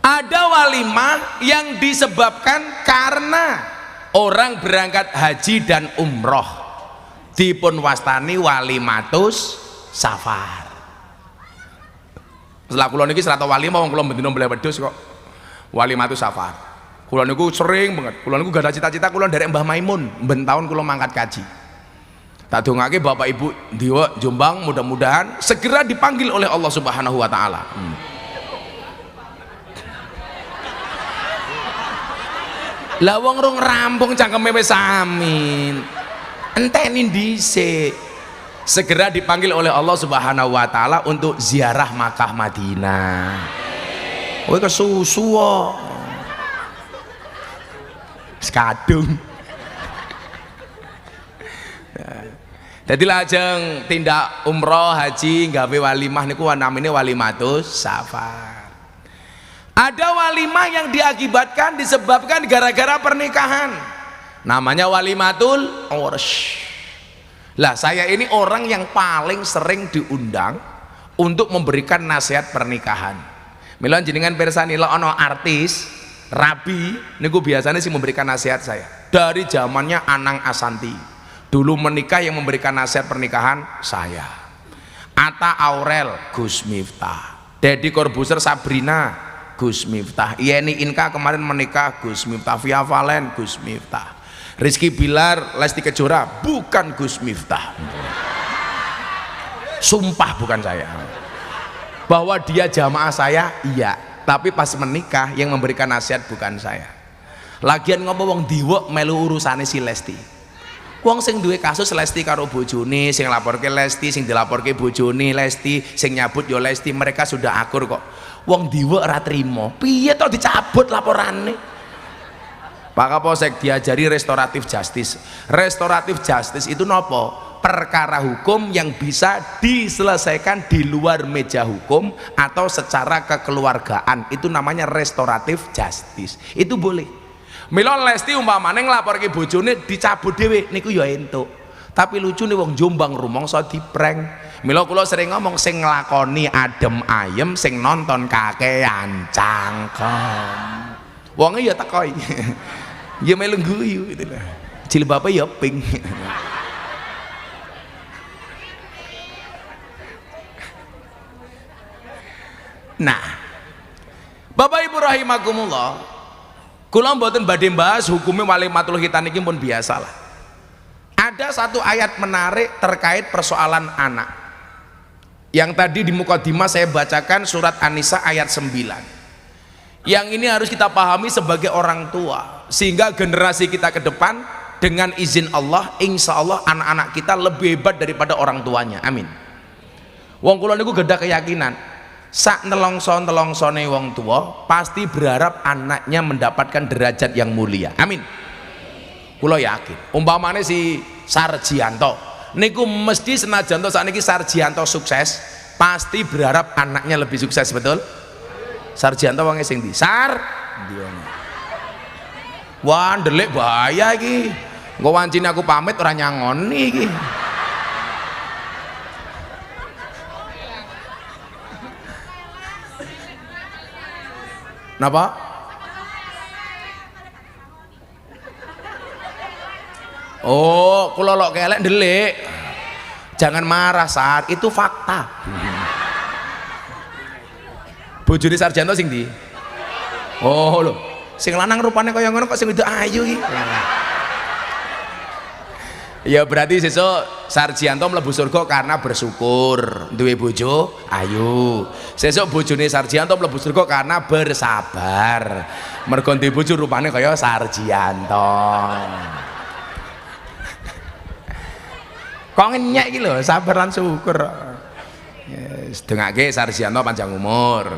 Ada walimah yang disebabkan karena orang berangkat haji dan umroh, dipun wastani walimatus safar. Setelah kula niki serata walimah wong kula bendina mbleh wedhus kok. Walimatus safar. Kula niku sering banget. Kula niku gak ada cita-cita kula nderek Mbah Maimun, ben taun kula mangkat kaji. Tak dongake Bapak Ibu Diwa Jombang mudah-mudahan segera dipanggil oleh Allah Subhanahu wa taala. Lah wong rung rampung cangkeme wis amin. Enteni dhisik. Segera dipanggil oleh Allah Subhanahu wa taala untuk ziarah Makkah Madinah. Kowe kesusu kok. Sekadung. Jadi lajeng tindak umroh haji gawe walimah niku namanya walimatus safar. Ada walimah yang diakibatkan disebabkan gara-gara pernikahan, namanya walimatul ursh. Lah saya ini orang yang paling sering diundang untuk memberikan nasihat pernikahan. Mila jenengan pirsani lho ana artis rabi niku biasanya sih memberikan nasihat saya dari zamannya Anang Asanti. Dulu menikah yang memberikan nasihat pernikahan saya. Atta Aurel Gus Miftah, Deddy Corbuzier Sabrina Gus Miftah, Yeni Inka kemarin menikah Gus Miftah, Via Valen Gus Miftah, Rizky Bilar Lesti Kejora bukan Gus Miftah. Sumpah bukan saya. Bahwa dia jamaah saya iya, tapi pas menikah yang memberikan nasihat bukan saya. Lagian ngopo wong diwek melu urusane si Lesti. Wong sing duwe kasus Lesti karo bojone, sing laporke Lesti, sing dilaporke bojone Lesti, sing nyabut yo Lesti, mereka sudah akur kok. Wong diwek ora trimo, piye to dicabut laporane? Pak Kapolsek diajari restoratif justice. Restoratif justice itu nopo? Perkara hukum yang bisa diselesaikan di luar meja hukum atau secara kekeluargaan, itu namanya restoratif justice. Itu boleh. Mila Lesti umpamane nglaporke bojone dicabut dhewe niku ya entuk. Tapi lucu nih wong Jombang rumangsa diprank. Mila kula sering ngomong sing nglakoni adem ayem, sing nonton kakean cangkem. Wonge ya teko iki. Ya melu guyu gitu lah. Jilbabe ya pink. Nah, Bapak Ibu rahimakumullah, kula mboten badhe bahas hukumnya walimatul khitan iki pun biasalah. Ada satu ayat menarik terkait persoalan anak. Yang tadi di mukadimah saya bacakan surat An-Nisa ayat 9. Yang ini harus kita pahami sebagai orang tua, sehingga generasi kita ke depan dengan izin Allah, insya Allah anak-anak kita lebih hebat daripada orang tuanya. Amin. Wong kula niku gadah keyakinan sak nelongson-nelongsone wong tua pasti berharap anaknya mendapatkan derajat yang mulia. Amin. Kula yakin umpamane si Sarjianto niku mesti senajan to sakniki Sarjianto sukses, pasti berharap anaknya lebih sukses, betul? Sarjianto wong sing ndi? Sar ndione. Wah, ndelik bahaya iki. Engko wancine aku pamit ora nyangoni iki. Napa? Oh, kula lok kelek ndelik. Jangan marah, Sar, itu fakta. Bojone Sarjanto sing ndi? Oh lho, sing lanang rupane kaya ngono kok sing wedok ayu iki. Ya berarti sesuk Sarjianto mlebu surga karena bersyukur duwe bojo ayu. Sesuk bojone Sarjianto mlebu surga karena bersabar. Mergo duwe bojo rupane kaya Sarjianto. Kok ngenyek iki lho, sabar lan syukur. Yes, dengake Sarjianto panjang umur.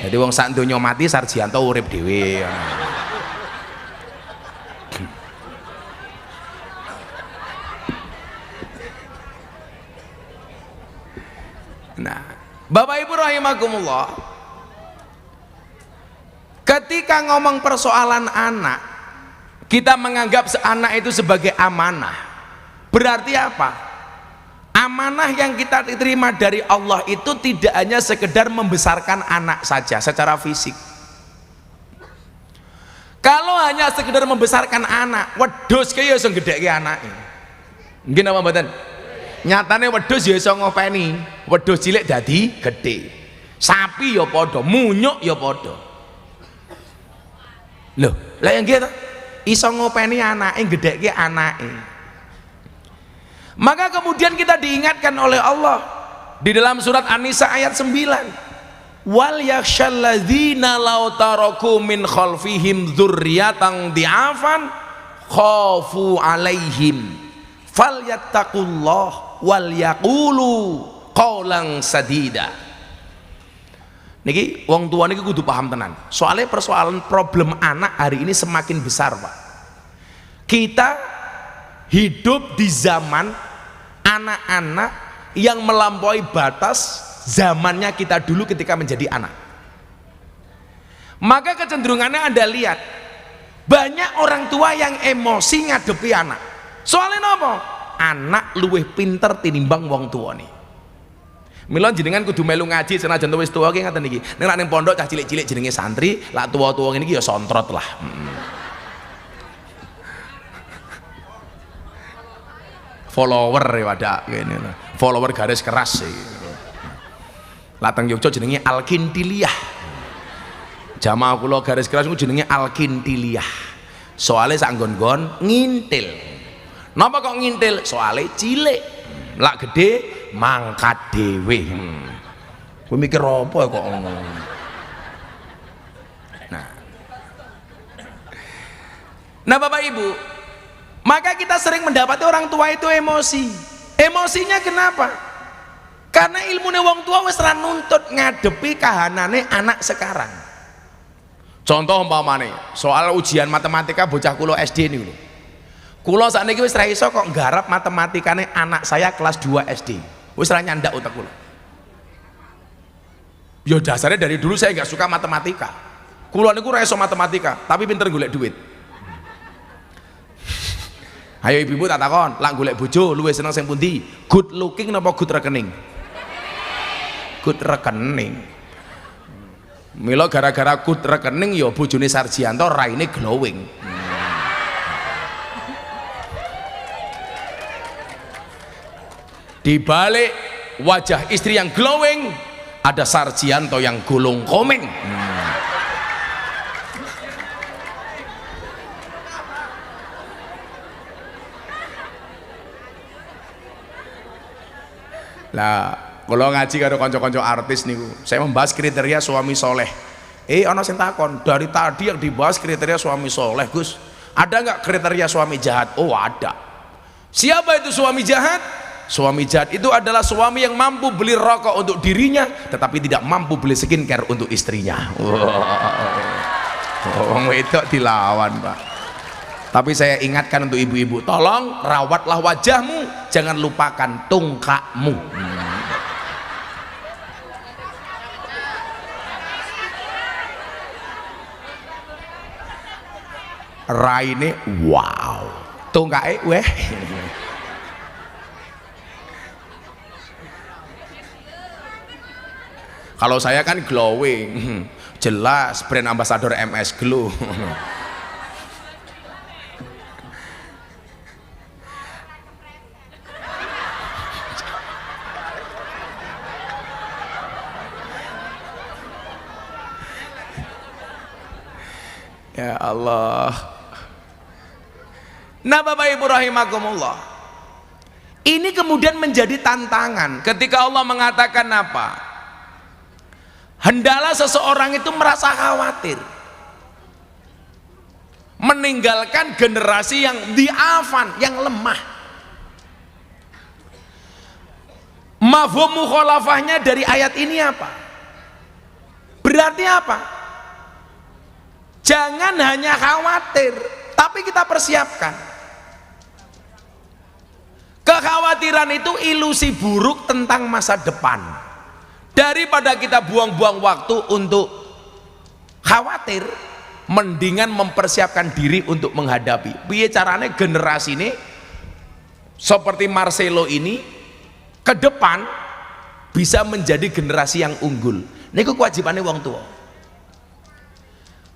Jadi wong sak donya mati Sarjianto urip dhewe. Nah, Bapak Ibu rahimakumullah, ketika ngomong persoalan anak, kita menganggap anak itu sebagai amanah. Berarti apa? Amanah yang kita terima dari Allah itu tidak hanya sekedar membesarkan anak saja secara fisik. Kalau hanya sekedar membesarkan anak, wedhus kaya iso gedhekke anake. Nggih napa mboten? Nyatane wedhus ya iso ngopeni, wedhus cilik dadi gedhe. Sapi ya padha, munyuk ya padha. Loh, lah yang gitu iso ngopeni anake, gedhekke anake. Maka kemudian kita diingatkan oleh Allah di dalam surat An-Nisa ayat 9. Wal yakhshalladzina law taraku min khalfihim dzurriyyatan di'afan khafu alaihim falyattaqullah wal yaqulu qaulan sadida. Niki wong tua niki kudu paham tenan. Soalnya persoalan problem anak hari ini semakin besar, Pak. Kita hidup di zaman anak-anak yang melampaui batas zamannya kita dulu ketika menjadi anak. Maka kecenderungannya Anda lihat banyak orang tua yang emosi ngadepi anak. Soalnya apa? Anak luwih pinter tinimbang wong tua nih. Mila jenengan kudu melu ngaji senajan wis tuwa ki ngaten iki. Nek ning pondok cah cilik-cilik jenenge santri, lak tuwa-tuwa ngene iki ya sontrot lah. Follower ya wadah kene. Follower garis keras iki. Lateng Yogya jenenge Alkintiliyah. Jamaah kula garis keras niku jenenge Alkintiliyah. Soale sak nggon-nggon ngintil. Napa kok ngintil? Soale cilik. Lak gede mangkat dhewe. Kowe mikir apa kok ngono. Nah, Bapak Ibu, maka kita sering mendapati orang tua itu emosi. Emosinya kenapa? Karena ilmune wong tua wis ra nuntut ngadepi kahanane anak sekarang. Contoh umpamane soal ujian matematika bocah kula SD niku lho. Kula sakniki wis ra iso kok nggarap matematikane anak saya kelas 2 SD. Wis ra nyandak utek kula. Ya dasarnya dari dulu saya nggak suka matematika. Kula niku ra iso matematika, tapi pinter golek duit. Ayo ibu-ibu tak takon, lak golek bojo luwih seneng sing pundi? Good looking napa good rekening? Good rekening. Mila gara-gara good rekening ya bojone Sarjianto raine glowing. Di balik wajah istri yang glowing ada Sarjianto yang gulung komeng. Lah kalau ngaji karo kanca-kanca artis niku saya membahas kriteria suami soleh. Ana sing takon, dari tadi yang dibahas kriteria suami soleh Gus, ada nggak kriteria suami jahat? Oh ada. Siapa itu suami jahat? Suami jahat itu adalah suami yang mampu beli rokok untuk dirinya tetapi tidak mampu beli skincare untuk istrinya. Wong wedok dilawan, Pak. Tapi saya ingatkan untuk ibu-ibu, tolong rawatlah wajahmu, jangan lupakan tungkakmu. Raine wow, tungkake weh. Kalau saya kan glowing, jelas brand ambassador MS Glow. Ya Allah. Nah Bapak Ibu rahimakumullah, Ini kemudian menjadi tantangan ketika Allah mengatakan apa? Hendaklah seseorang itu merasa khawatir meninggalkan generasi yang diafan, yang lemah. Mafhum mukhalafahnya dari ayat ini apa? Berarti apa? Jangan hanya khawatir, tapi kita persiapkan. Kekhawatiran itu ilusi buruk tentang masa depan. Daripada kita buang-buang waktu untuk khawatir, mendingan mempersiapkan diri untuk menghadapi. Piye carane generasi ini seperti Marcelo ini ke depan bisa menjadi generasi yang unggul. Niku kewajibannya wong tua.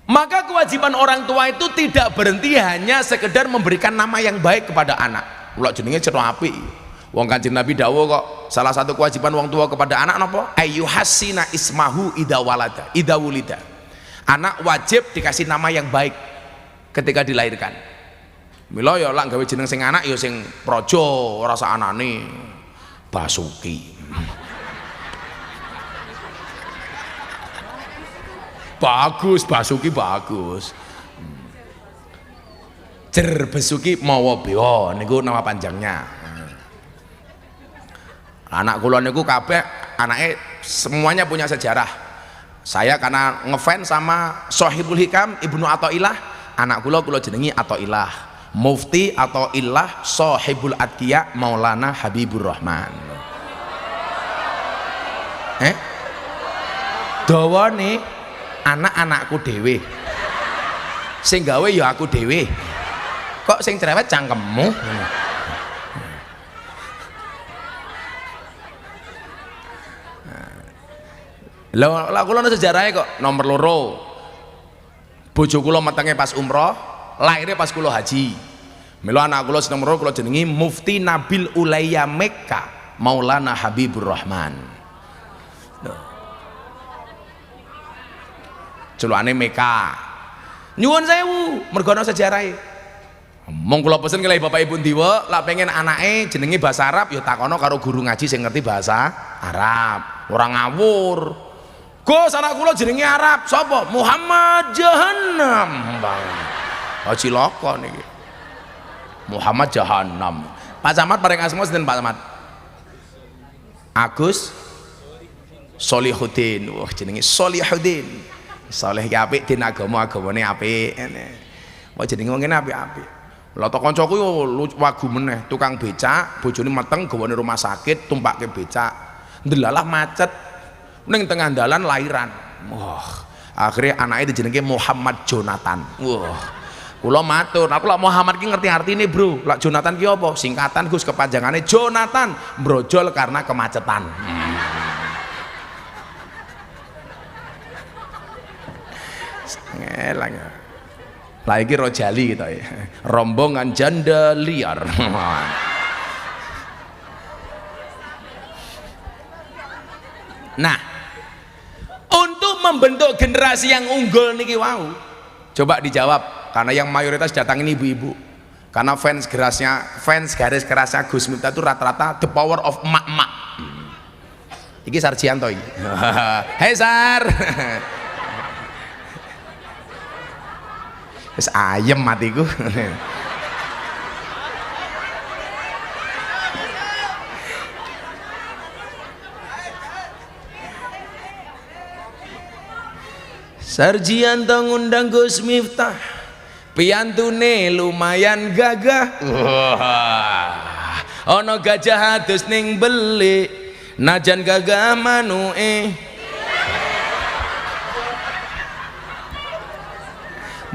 Maka kewajiban orang tua itu tidak berhenti hanya sekedar memberikan nama yang baik kepada anak. Ula jenenge cetha apik. Wong Kanjeng Nabi dawuh kok, salah satu kewajiban wong tua kepada anak napa? Ayyuhassina ismahu idza walada, idza wulida. Anak wajib dikasih nama yang baik ketika dilahirkan. Mila ya lak gawe jeneng sing anak ya sing praja, ora sak anane Basuki. Bagus, Basuki bagus. Jer Basuki mawa bewa niku nama panjangnya. Anak kula niku kabeh anake semuanya punya sejarah. Saya karena ngefans sama Sohibul Hikam Ibnu Athaillah, anak kula jenengi Athaillah. Mufti Athaillah Sohibul Atqiya Maulana Habibur Rahman. Dawane anak-anakku dhewe. Sing gawe ya aku dhewe. Kok sing cerewet cangkemmu? Lah kula ana sejarahnya kok. Nomor loro, bojo kula metenge pas umroh, lahirnya pas kula haji. Mila anak kula sing nomor loro kula jenengi Mufti Nabil Ulayya Mekka Maulana Habibur Rahman. Celukane Mekka. Nyuwun sewu, mergo ana sejarahe. Mong kula pesen kelih Bapak Ibu ndiwa, lak pengen anake jenenge bahasa Arab ya takono karo guru ngaji sing ngerti bahasa Arab. Ora ngawur. Gus, anak kula jenenge Arab, sapa? Muhammad Jahannam. Oh cilaka niki. Muhammad Jahannam. Pak Camat paring asma sinten Pak Camat? Agus Solihuddin. Wah jenenge Solihuddin. Saleh ki apik, din agamane apik ngene. Wah jenenge wong ngene apik-apik. Lah to kancaku yo wagu meneh, tukang becak, bojone meteng gawane rumah sakit, tumpake becak. Ndelalah macet. Ning tengah dalan lahiran. Wah, akhirnya anaknya dijenenge Muhammad Jonathan. Wah, kula matur, aku lak Muhammad ki ngerti artine, Bro. Lak Jonathan ki apa? Singkatan Gus, kepanjangane Jonathan, brojol karena kemacetan. Ngelang. Lah iki Rojali gitu ya. Rombongan janda liar. Nah, untuk membentuk generasi yang unggul niki wau, coba dijawab, karena yang mayoritas datang ini ibu-ibu, karena fans garis kerasnya Gus Miftah itu rata-rata the power of emak-emak. Iki Sarjianto iki. Hei Sar. Wis ayem matiku. Sarjianto ngundang Gus Miftah, piyantune lumayan gagah. Wah, ono gajah adus ning belik, najan gagah manuke.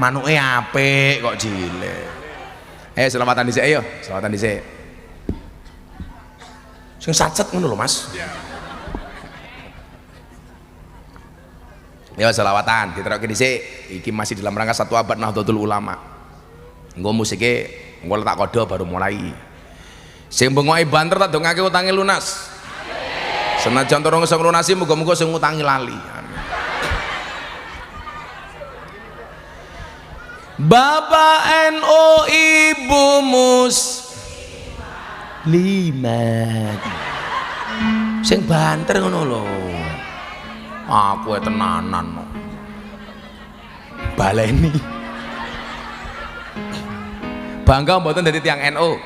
Manuke apik kok cilik. Selamatan dhisik ayo, selamatan dhisik. Sing sacet ngono lho Mas. Ya selawatan diterokke dhisik. Iki masih dalam rangka 1 abad Nahdlatul Ulama. Engko musike engko tak kodo baru mulai. Sing bengoke banter tak dongake utange lunas. Senajan turung iso nglunasi muga-muga sing ngutangi lali. Bapak NU Ibu Mus Sing banter ngono lho. Aku tenanan no. Baleni. Bangga mboten dadi tiyang NU.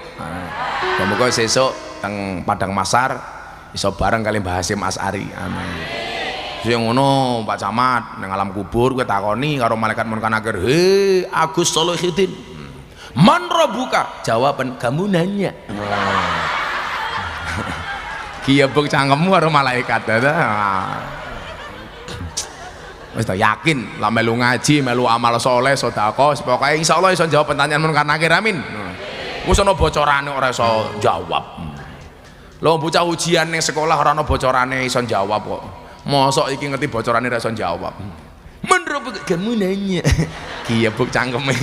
Muga-muga sesuk teng Padang Masar iso bareng kali Mbah Hasyim Asy'ari. Amin. Sing ngono Pak Camat ning alam kubur kowe takoni karo malaikat munkar nakir, "He Agus Solihuddin, man rabbuka?" Jawaban, "Kamu nanya." Kiyebuk cangkemmu karo malaikat. Wis yakin lah melu ngaji, melu amal soleh, sedekah, pokoke insyaallah iso jawab pertanyaan munkar nakir. Amin. Wis ana bocorane ora iso jawab. Lho bocah ujian ning sekolah ora ana bocorane iso jawab kok. Mosok iki ngerti bocorane ora iso jawab. Menurut kamu nanya. Kiyebuk cangkeme.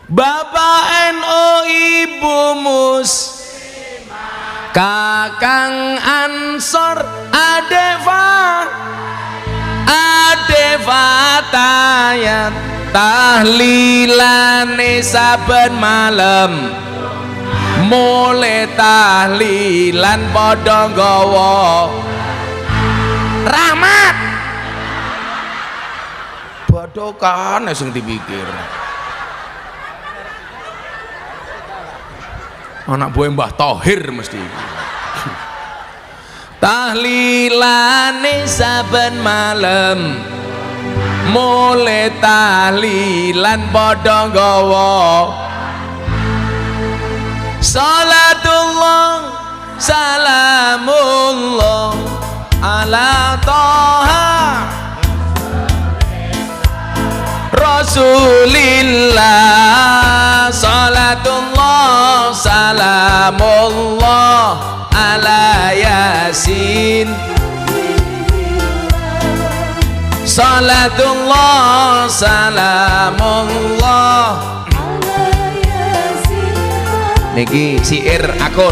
Bapak NU Ibu Muslimah, Kakang Ansor, Adeva tayat tahlilane saben malam, mulai tahlilan padha nggawa rahmat badokan sing dipikir anak buah Mbah Thohir mesti. Tahlilane saben malam, mulai tahlilan padha nggawa salatullah salamullah ala Toha Rasulillah, salatullah salamullah ala Yasin, salatullah salamullah. Niki syair akur.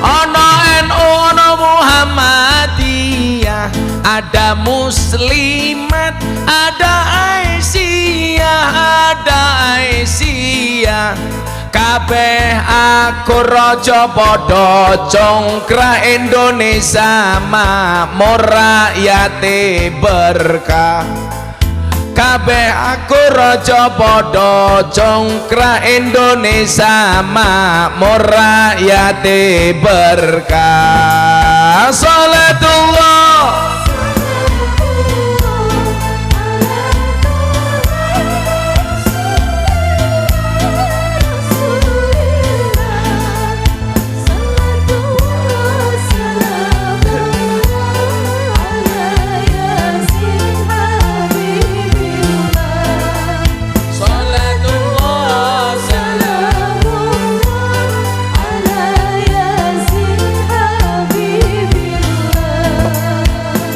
Ana NU ana Muhammadiyah, ada Muslimat, ada Aisyah, kabeh akur raja padha congkrah Indonesia makmur rakyate berkah. Kabeh akur raja padha congkrah Indonesia makmur rakyate berkah. Salatullah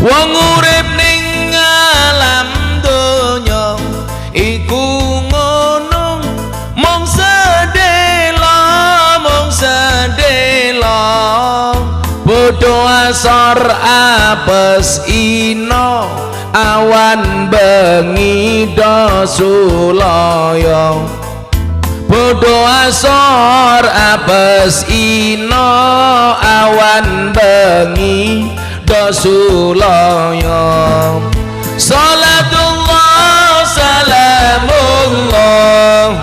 wong urip ning alam donya iku ngono, mung sedela bodho asor apes ino awan bengi do sulaya, bodho asor apes ino awan bengi do sulaya. Salatullah salamullah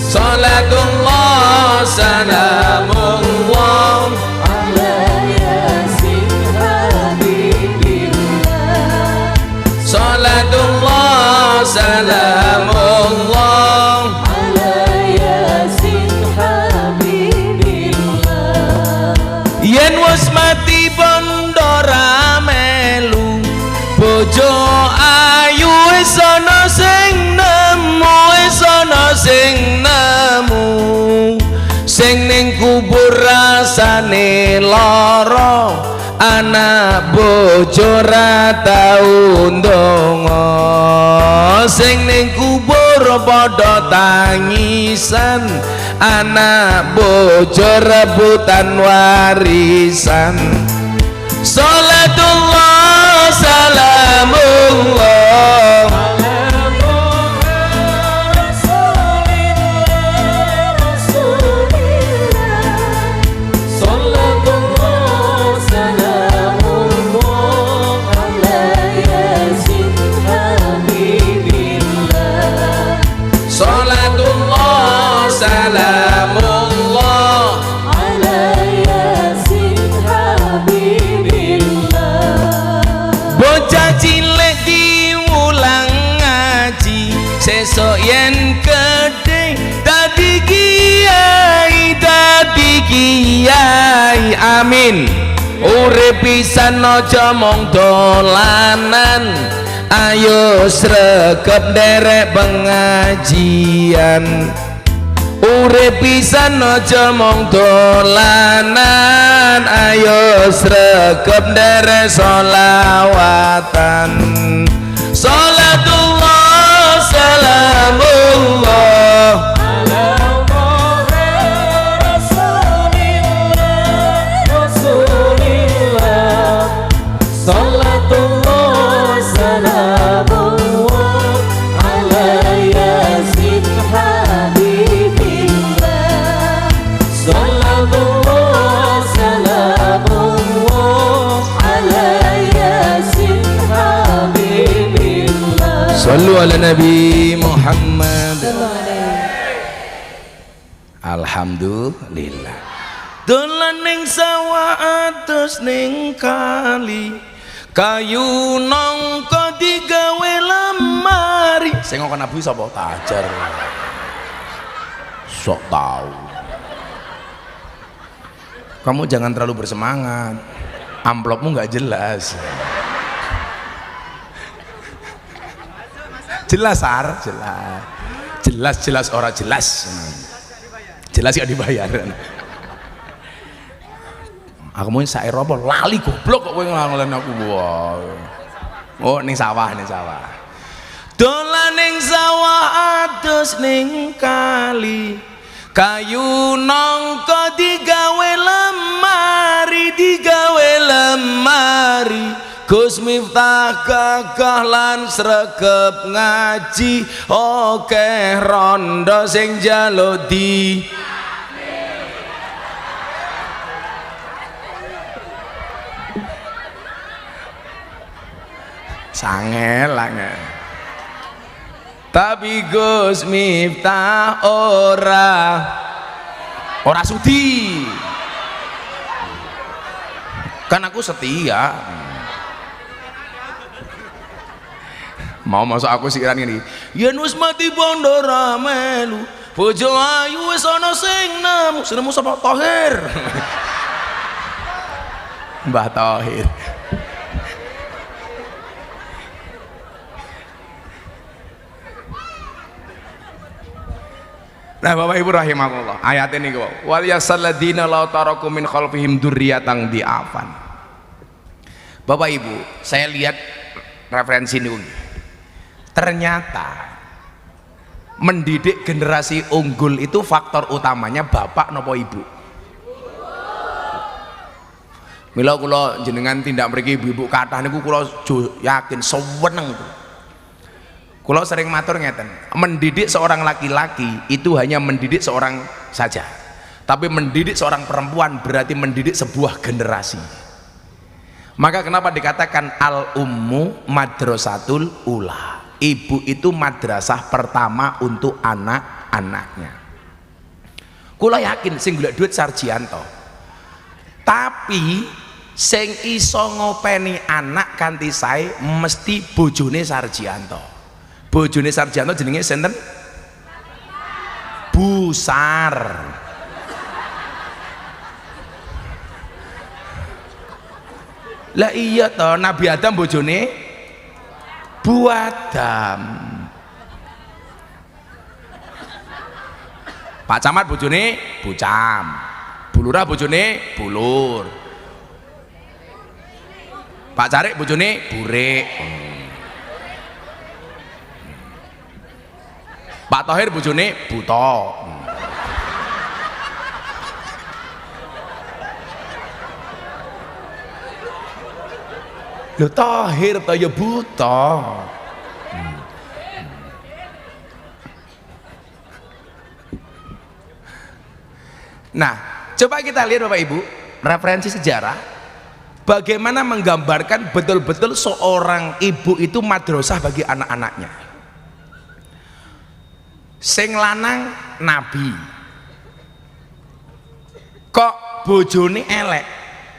salatullah salamullah ala Yasin habibillah, salatullah salamullah ala Yasin habibillah. Yen wis mati bondo ra melu, bojo ayu wis ana sing nemu, wis ana sing nemu, sing ning kubur rasane lara, anak bojo ra tau ndonga, sing ning kubur padha tangisan, anak bojo rebutan warisan. Salatullah salamullah Salatullah salamullah bocah cilik diulang ngaji sesok yen gede dadi kiai amin urip pisan aja mung dolanan ayo sregep nderek pengajian urip pisan aja mung dolanan ayo sregep nderek sholawatan salatullah salamullah Sallu ala Nabi Muhammad. Alhamdulillah. Dolan ning sawah atus ning kali kayu nangka digawe lemari. Sing ngomong Nabi sapa? Tajar. Sok tahu. Kamu jangan terlalu bersemangat. Amplopmu nggak jelas. Jelas Sar, jelas orang jelas ya dibayar. Aku mau sair apa lali goblok kok kowe ngelen aku. Oh ning sawah dolan ning sawah adus ning kali kayu nangka digawe lemari Gus Miftah gagah lan sregep ngaji akeh rondo sing njaluk di sangel tapi Gus Miftah ora sudi kan aku setia mau masuk aku sikiran ini yen wis mati bondo ra melu bojo ayu wis ana sing nemu sapa Thohir Mbah Thohir. Nah Bapak Ibu rahimakumullah ayat ini kok wal yasalladina law taraku min khalfihim dzurriyyatan di'afan. Bapak Ibu saya lihat referensi ini ternyata mendidik generasi unggul itu faktor utamanya bapak nopo ibu. Mila kula jenengan tindak mriki ibu-ibu kathah niku kula yakin seweneng. Kula sering matur ngeten, mendidik seorang laki-laki itu hanya mendidik seorang saja. Tapi mendidik seorang perempuan berarti mendidik sebuah generasi. Maka kenapa dikatakan al-ummu madrasatul ula? Ibu itu madrasah pertama untuk anak-anaknya. Kula yakin sing golek duit Sarjianto. Tapi sing iso ngopeni anak kanthi sae mesti bojone Sarjianto. Bojone Sarjianto jenenge sinten? Busar. Lah iya toh Nabi Adam bojone Bu Adam. Pak Camat bojone Bu Cam. Bu Lurah bojone Bu Lur. Pak Carik bojone Burik. Pak Thohir bojone Buto. Lho tahir ta ya buta. Nah, coba kita lihat Bapak Ibu, referensi sejarah bagaimana menggambarkan betul-betul seorang ibu itu madrasah bagi anak-anaknya. Sing lanang nabi. Kok bojone elek,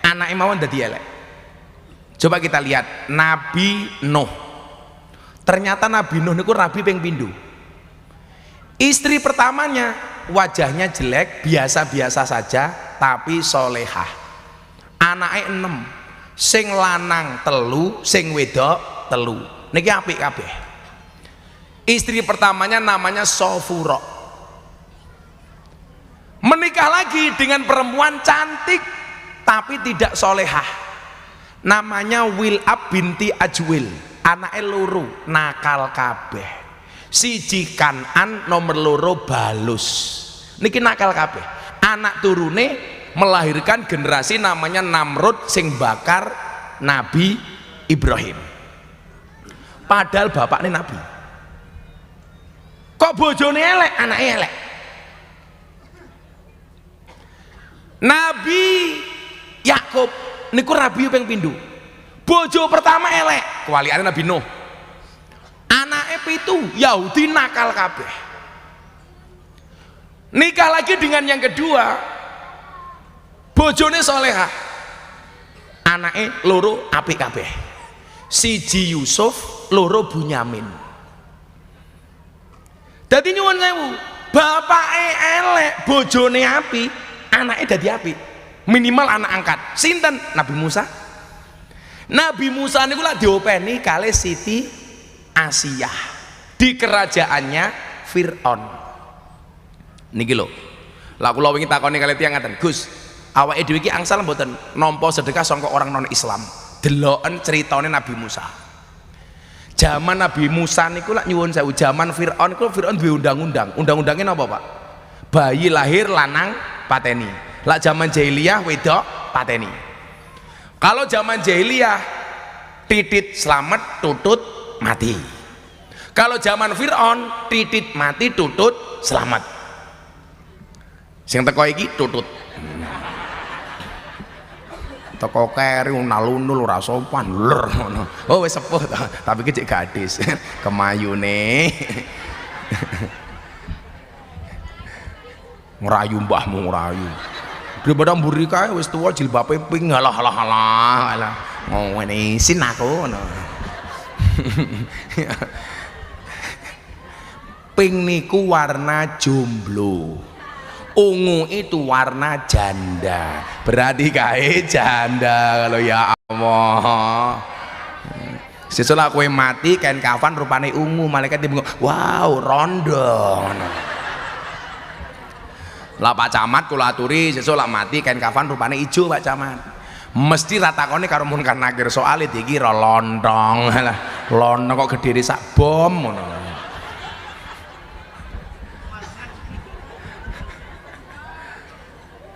anake mawon dadi elek. Coba kita lihat Nabi Nuh. Ternyata Nabi Nuh niku rabi ping pindho. Istri pertamanya wajahnya jelek, biasa-biasa saja, tapi solehah. Anake 6, sing lanang telu, sing wedok telu. Niki apik kabeh. Istri pertamanya namanya Sofuro. Menikah lagi dengan perempuan cantik tapi tidak solehah, namanya Wil'ab binti Ajwil. Anake loro nakal kabeh, siji Kanan, nomor loro Balus. Niki nakal kabeh. Anak turune melahirkan generasi namanya Namrud sing bakar Nabi Ibrahim. Padahal bapaknya Nabi. Kok bojone elek, anaknya elek. Nabi Yakub niku rabi ping pindho. Bojo pertama elek, kewaliane Nabi Nuh. Anake 7 Yahudi nakal kabeh. Nikah lagi dengan yang kedua, bojone solehah. Anake loro apik kabeh. Siji Yusuf, loro Bunyamin. Dadi nyuwun sewu, bapake elek, bojone apik, anake dadi apik. Minimal anak angkat. Sinten? Nabi Musa. Nabi Musa niku lak diopeni kalih Siti Asiyah di kerajaannya Fir'aun. Niki lho. Lah kula wingi takoni kalih tiyang ngaten, Gus, awake dhewe iki angsal mboten nampa sedekah sangka orang non Islam. Deloken critane Nabi Musa. Zaman Nabi Musa niku lak nyuwun sewu, zaman Fir'aun niku Fir'aun duwe undang-undang. Undang-undangnya napa, Pak? Bayi lahir lanang pateni. Lah zaman jahiliyah wedok pateni. Kalau zaman jahiliyah titit selamat, tutut mati. Kalau zaman Fir'aun titit mati, tutut selamat. Sing teko iki tutut. Teko keri nalunul ora sopan lur ngono. Oh wis sepuh tapi iki cek gadis. Kemayune. Ngerayu mbahmu ngerayu. Daripada mburi kae wis tuwa jilbabe ping halah ngene isin aku ngono. Pink niku warna jomblo, ungu itu warna janda, berarti kae janda kalau ya Allah. Sesudah kowe mati kain kafan rupane ungu, malaikat dia bingung, wow rondo. Lah Pak Camat kula aturi sesuk lak mati kain kafan rupane ijo Pak Camat. Mesti ratakone karo Munkar Nakir soal iki ra lontong. Lah lontong kok gedhe sak bom ngono.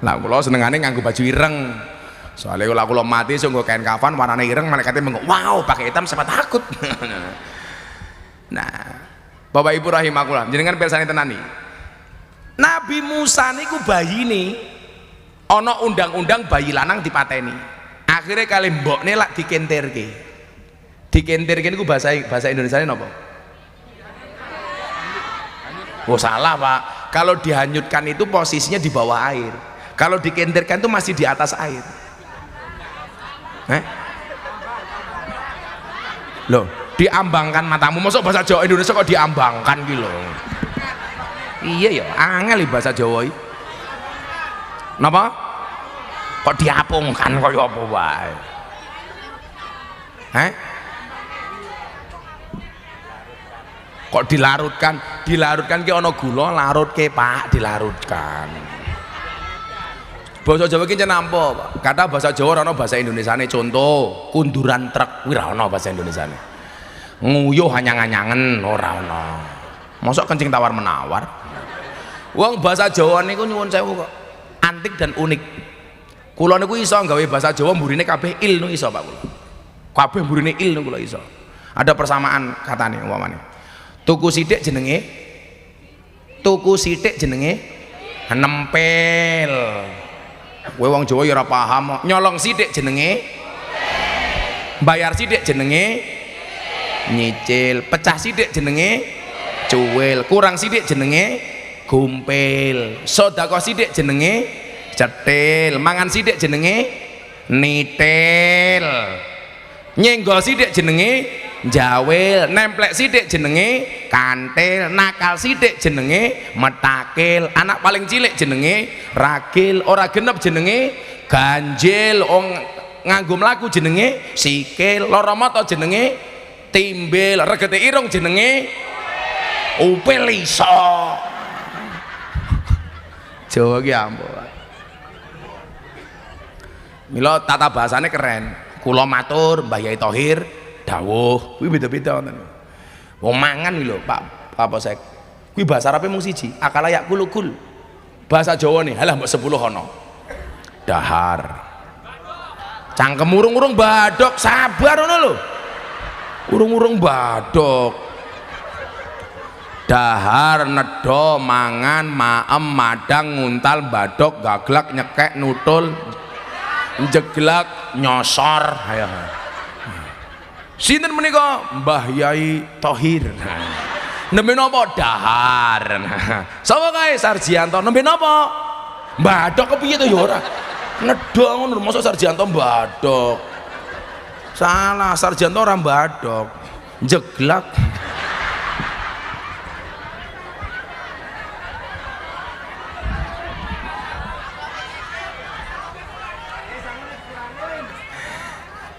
Lah kula senengane nganggo baju ireng. Soalnya kalau kula mati sing nggo kain kafan warnane ireng malaikate mengko wow pakai hitam siapa takut. Nah, Bapak Ibu rahimakumullah, jenengan pirsani tenan iki. Nabi Musa niku bayine ana undang-undang bayi lanang dipateni. Akhirnya kali mbokne lak dikentirke. Dikentirke niku bahasa Indonesiane napa? Oh salah Pak. Kalau dihanyutkan itu posisinya di bawah air. Kalau dikentirkan itu masih di atas air. Loh, diambangkan matamu. Masuk bahasa Jawa Indonesia kok diambangkan gitu loh. Iya ya, angel bahasa Jawa iki. Napa? Kok diapungkan kaya apa wae? Kok dilarutkan? Dilarutkan ki ana gula, larutke Pak, dilarutkan. Bahasa Jawa ki nampa, Pak. Kata bahasa Jawa ana bahasa Indonesiane. Contoh, kunduran truk kuwi ora ana bahasa Indonesiane. Nguyuh anyang-anyangen ora ana. Mosok kencing tawar-menawar. Wong bahasa Jawa niku nyuwun sewu kok antik dan unik. Kula niku iso gawe bahasa Jawa mburine kabeh il niku iso Pak kula. kabeh mburine il kula iso. Ada persamaan katane umpamane. Tuku sithik jenenge nempel. Kowe wong Jawa ya ora paham. Nyolong sithik jenenge bayar sithik jenenge nyicil, pecah sithik jenenge cuwil, kurang sithik jenenge gumpil, sedekah sithik jenenge cetil, mangan sithik jenenge nitil, nyenggol sithik jenenge jawil, nemplek sithik jenenge kantil, nakal sithik jenenge metakil, anak paling cilik jenenge ragil, ora genep jenenge ganjil, nganggo mlaku jenenge sikil, lara mata jenenge timbil, regete irung jenenge upil iso. Jawa ki ampun. Mila tata bahasane keren. Kula matur Mbah Yai Thohir dawuh, kuwi beda-beda ngoten. Wong mangan iki lho, Pak Posek. Kuwi bahasa Arabe mung siji, akala yakul kul. Bahasa Jawa nih, halah mbok 10 ana. Dahar. Cangkem urung-urung badok, sabar ngono lho. Urung-urung badok. Dahar, nedo, mangan, maem, madang, nguntal, badok, gaglak, nyekek, nutul, jeglak, nyosor. Ayo. Sinten menika? Mbah Yai Thohir. Nembe napa? Dahar. Sapa kae? Sarjianto. Nembe napa? Badok kepiye to ya ora? Nedo ngono mosok Sarjianto badok. Salah, Sarjianto ora badok. Jeglak.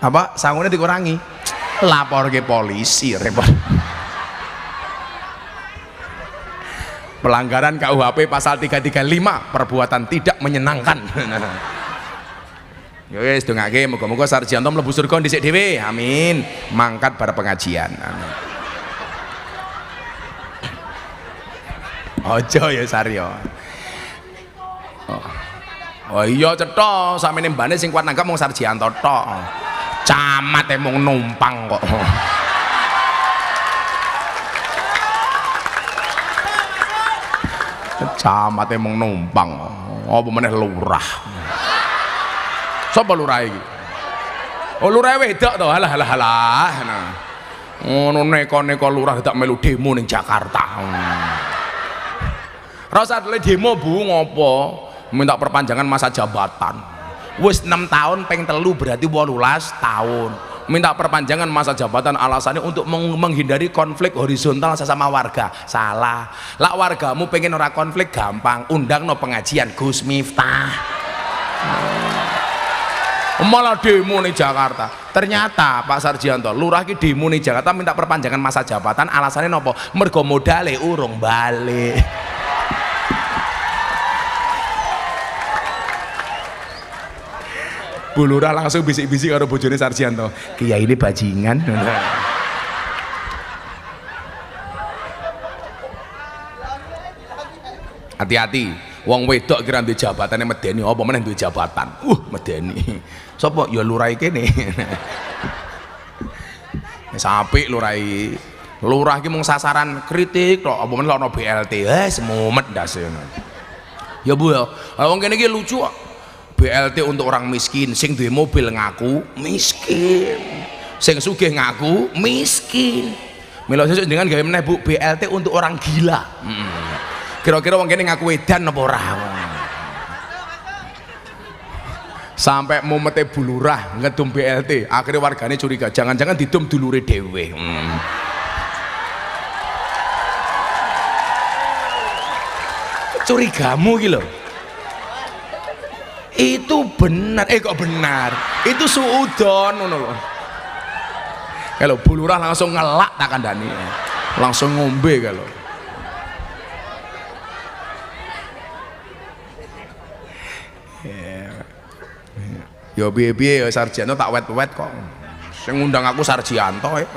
Apa sangune dikurangi, lapor ke polisi, repot. Pelanggaran KUHP pasal 335 perbuatan tidak menyenangkan. Ya wis dongake muga-muga Sarjianto mlebu surga dhisik dhewe, amin. Mangkat bar pengajian, amin. Aja ya Saryo. Oh iya cetha, samene mbane sing kuat nanggap mung Sarjianto tok. Camat emang numpang kok. Camat emang numpang. Apa meneh lurah. Sapa lurah iki? Oh lurah wedok to. Halah. Nah. Ngono neko-neko lurah tak melu demo ning Jakarta. Ora usah demo Bu, ngopo? Minta perpanjangan masa jabatan. Wis 6 tahun peng telu berarti 18 tahun. Minta perpanjangan masa jabatan alasannya untuk menghindari konflik horizontal sesama warga. Salah. Lah wargamu pengen ora konflik gampang, undang no pengajian Gus Miftah. Malah demo nih Jakarta. Ternyata Pak Sarjianto, lurah ki demo nih Jakarta minta perpanjangan masa jabatan alasannya nopo? Mergo modale urung balik. Bu Lurah langsung bisik-bisik karo bojone Sarjianto, kiai ini bajingan. Hati-hati, wong wedok kira duwe jabatane medeni, apa meneh duwe jabatan. Medeni. Sapa? Ya lurah kene. Wis apik lurah iki. Lurah iki mung sasaran kritik tok, apa meneh ana BLT. Semumet ndase. Ya Bu ya, wong kene iki lucu kok. BLT untuk orang miskin, sing duwe mobil ngaku miskin, sing sugih ngaku miskin. Mila sesuk dengan gawe meneh Bu, BLT untuk orang gila. Kira-kira wong kene ngaku edan apa ora? Sampai momete Bu Lurah ngedum BLT, akhirnya wargane curiga, jangan-jangan didum dulure dhewe. Curigamu iki lho. Itu benar, kok benar, itu suudon ngono lho. Kalau Bu Lurah langsung ngelak tak kandhani, langsung ngombe kalau. Ya piye-piye ya Sarjianto tak wet-wet kok. Sing ngundang aku Sarjianto ya.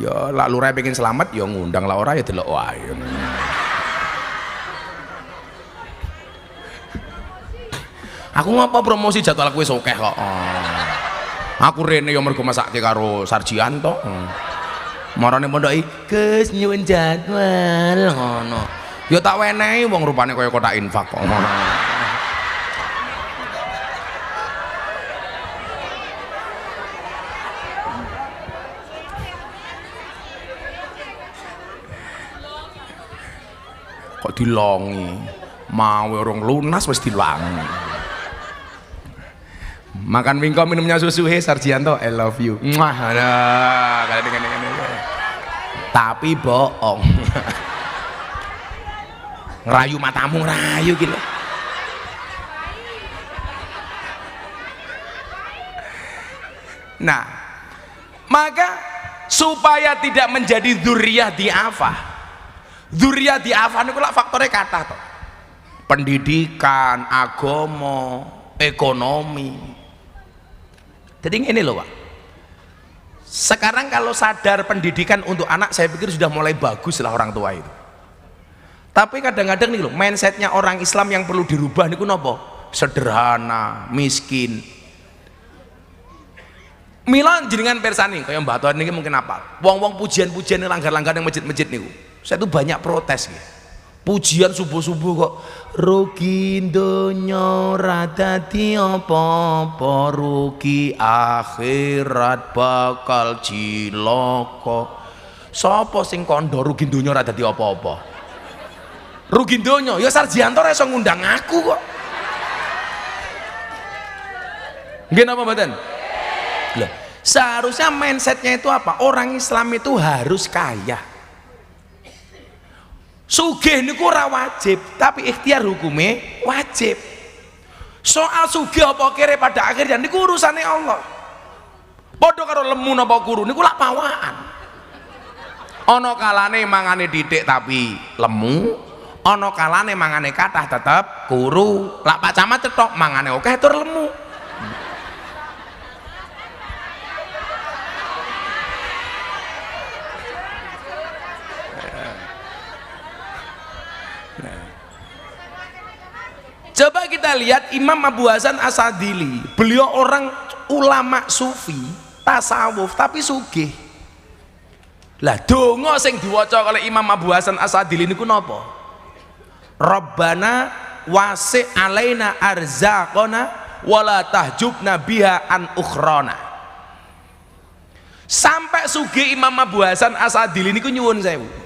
Ya lak lurah pengen selamat ya ngundang, lah ora ya delok wae. Aku ngapa promosi jadwal aku wis akeh kok. Aku rene yo mergo masakke karo Sarjianto. Marane mondoki, Gus nyuwun jadwal ngono. Ya tak wenehi wong rupane kaya kotak infak kok ngono. Kok dilongi, mau orang lunas wis dilangi. Makan wingko minumnya susu, he Sarjianto, I love you. Mwah, ada dengan tapi bohong. Ngerayu matamu, ngerayu gitu. Nah, maka supaya tidak menjadi dzurriyyah di'afah. Dzurriyyah di'afah niku lak faktore kathah to. Pendidikan, agama, ekonomi. Jadi ini loh Pak. Sekarang kalau sadar pendidikan untuk anak, saya pikir sudah mulai bagus lah orang tua itu. Tapi kadang-kadang nih loh, mindsetnya orang Islam yang perlu dirubah niku nopo? Sederhana, miskin. Mila jenengan persani, kayak Mbak Tuhan ini mungkin apa? Wong-wong pujian-pujian langgar-langgar yang masjid-masjid niku. Saya tuh banyak protes gitu. Pujian subuh-subuh kok rugi donya ora dadi apa-apa, rugi akhirat bakal cilaka. Sapa sing kandha rugi donya ora dadi apa-apa? Rugi donya ya Sarjianto ora iso ngundang aku kok. Nggih napa mboten? Loh, seharusnya mindsetnya itu apa? Orang Islam itu harus kaya. Sugih niku ora wajib, tapi ikhtiar hukumnya wajib. Soal sugih apa kere pada akhirnya niku urusane Allah. Padha karo lemu napa kuru niku lak pawaan. Ana kalane mangane didik tapi lemu, ana kalane mangane kathah tetep kuru. Lak Pak Camat cetok mangane akeh tur lemu. Coba kita lihat Imam Abu Hasan Asadili, beliau orang ulama sufi, tasawuf tapi sugih. Lah donga sing diwaca oleh Imam Abu Hasan Asadili niku napa? Rabbana wasi' alaina arzaqana wala tahjubna biha an ukhrana. Sampai sugih Imam Abu Hasan Asadili niku nyuwun sewu.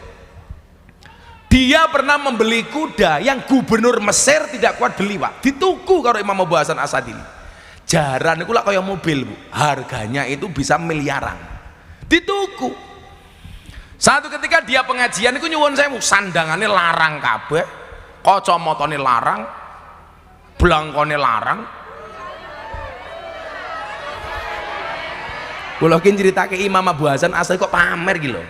Dia pernah membeli kuda yang gubernur Mesir tidak kuat beli Pak, dituku karo Imam Abu Hasan Asadili. Jaran itu lah kayak mobil Bu, harganya itu bisa miliaran, dituku. Satu ketika dia pengajian itu nyuwun sewu, sandangannya larang kabeh, kacamatane larang, blangkone larang. Kula ki nyeritake Imam Abu Hasan Asadili kok pamer gitu.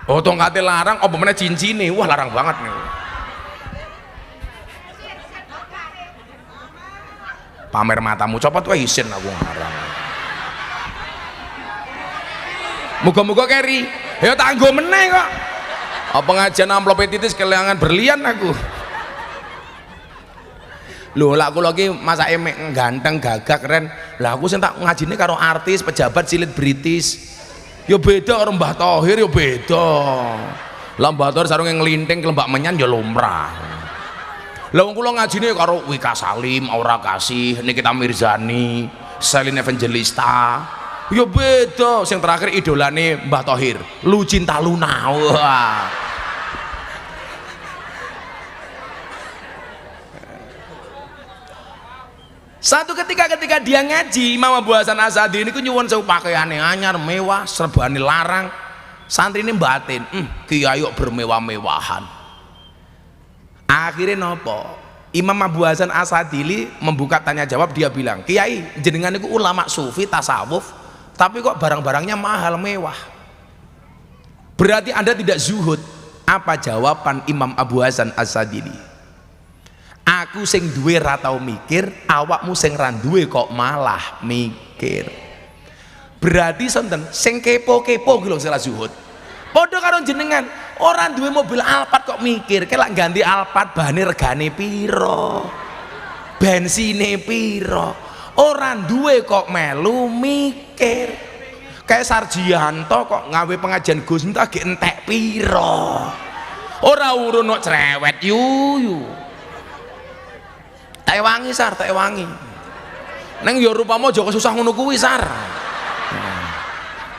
Oh tongkatnya larang, apa mana cincin nih, wah larang banget nih. Pamer matamu copot, wah isin aku ngarang. Muga-muga keri, ya tanggo meneh kok. Oh, pengajian amplop titis kelangan berlian aku. Loh lah aku lagi masa emek ganteng gagah keren. Lah aku sing tak ngajine karo artis pejabat cilik British. Ya beda karo Mbah Thohir, ya beda. Lah Mbah Thohir sarunge nglinting kelembak menyan ya lumrah. Lah wong kula ngajine karo Wika Salim, Aura Kasih, Nikita Mirzani, Selin Evangelista. Ya beda, sing terakhir idolane Mbah Thohir, Lu Cinta Luna. Wah. Satu ketika dia ngaji Imam Abu Hasan Asadili ini nyuwun sewu pakaiane anyar mewah, serbane larang. Santri ini batin, kiai kok bermewah-mewahan. Akhirnya nopo? Imam Abu Hasan Asadili membuka tanya jawab, dia bilang, kiai jenengan itu ulama sufi tasawuf, tapi kok barang-barangnya mahal mewah. Berarti Anda tidak zuhud. Apa jawaban Imam Abu Hasan Asadili? Aku sing duwe ra tau mikir, awakmu sing ra duwe kok malah mikir. Berarti sonten sing kepo-kepo gitu loh salah zuhud. Padha karo jenengan, Orang duwe mobil Alphard kok mikir kelak ganti Alphard bahane regane piro, bensine piro. Orang duwe kok melu mikir kayak Sarjianto kok ngawe pengajian Gus Miftah ge entek piro. Ora urun kok cerewet yuyu. Tak wangi Sar, tak wangi. Neng yo rupamo aja susah ngono kuwi Sar.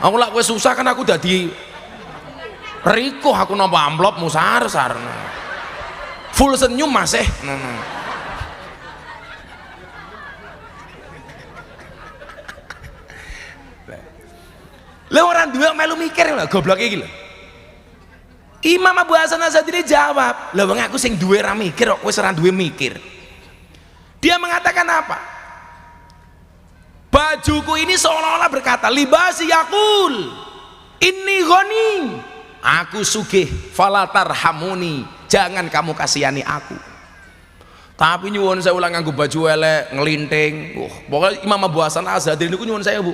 Aku lak kowe susah kan aku dadi Riko aku nampak amplop musar sarna full senyum masih orang dua melu mikir lah goblok iki lho. Imam Abu Hasan Asy'adili jawab lah wong aku sing duwe ra mikir kok wis ora duwe mikir. Dia mengatakan apa? Bajuku ini seolah-olah berkata libasi yakul inni ghani, aku sugih falatar hamuni, jangan kamu kasihani aku. Tapi nyuwun saya ulang nganggo baju elek ngelinting. Pokoknya Imam Abu Hasan Asy'adili niku nyuwun saya Bu,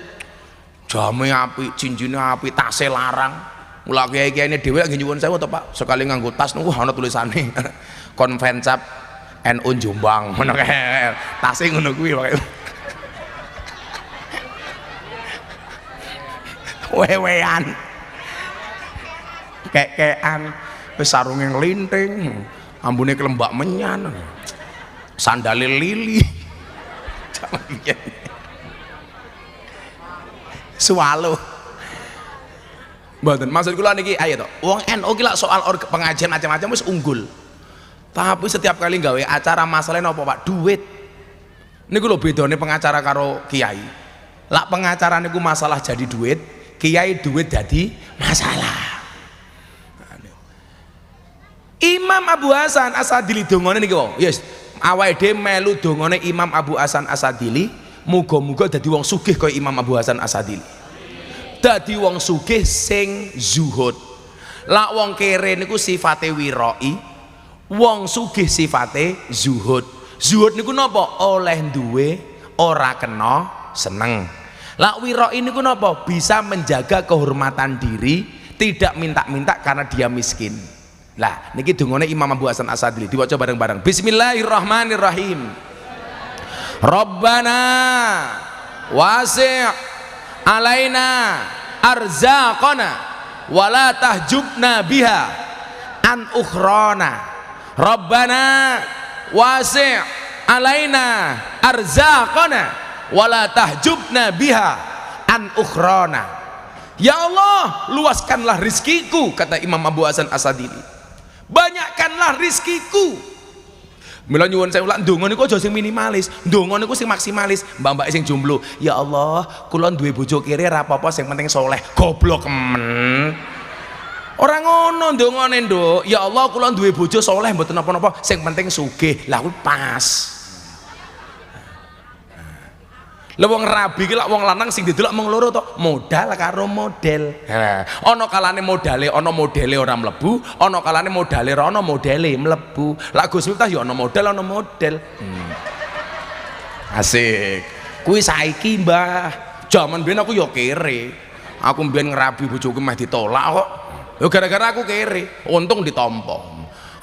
jame apik, cincine apik, tase larang. Mula kiai-kiai ini dhewe lagi nyuwun saya to Pak, sekali nganggo tas niku ana tulisane Konvencap NU Jombang ngono kae. Tase ngono kuwi pokoke. Wewean kekean wis sarunge nglinting ambune kelembak menyan sandale lili swalo mboten maksud kula niki ayo to wong NU ki lak soal pengajian macam-macam wis unggul tapi setiap kali gawe acara masalahnya apa Pak? Duit niku lho bedane pengacara karo kiai. Lak pengacara niku masalah jadi duit, kiai duit jadi masalah. Imam Abu Hasan Asy'adili dongane niki wae. Yes, awake dhewe melu dongane Imam Abu Hasan Asy'adili, muga-muga dadi wong sugih kaya Imam Abu Hasan Asy'adili. Dadi wong sugih sing zuhud. Lak wong kere niku sifate wirai, wong sugih sifate zuhud. Zuhud niku napa? Oleh duwe, ora kena seneng. Lak wirai niku napa? Bisa menjaga kehormatan diri, tidak minta-minta karena dia miskin. Lah niki dungane Imam Abu Hasan Asy'adili diwaca bareng-bareng. Bismillahirrahmanirrahim. Rabbana wasi' alaina arzaqana wala tahjubna biha an ukhrana. Rabbana wasi' alaina arzaqana wala tahjubna biha an ukhrana. Ya Allah, luaskanlah rizkiku, kata Imam Abu Hasan Asy'adili. Banyakkanlah rizkiku. Mila nyuwun saya ulang ndonga niku aja sing minimalis, ndonga niku sing maksimalis. Mbak-mbak sing jomblo, ya Allah, kula duwe bojo kere ra apa-apa sing penting soleh. Goblok men. Ora ngono ndongane, Nduk. Ya Allah, kula duwe bojo soleh mboten napa-napa, sing penting sugih. Lah kuwi pas. Lah wong rabi ki lak wong lanang sing didelok mung loro to, modal karo model. Ana kalane modale ana modele ora mlebu, ana kalane modale ora ana modele mlebu. Lak Gus Miftah ya ana modal ana model. Asik. Kuwi saiki, Mbah. Jaman biyen aku ya kere. Aku mbiyen ngrabi bojoku meh ditolak kok. Ya gara-gara aku kere, untung ditampa.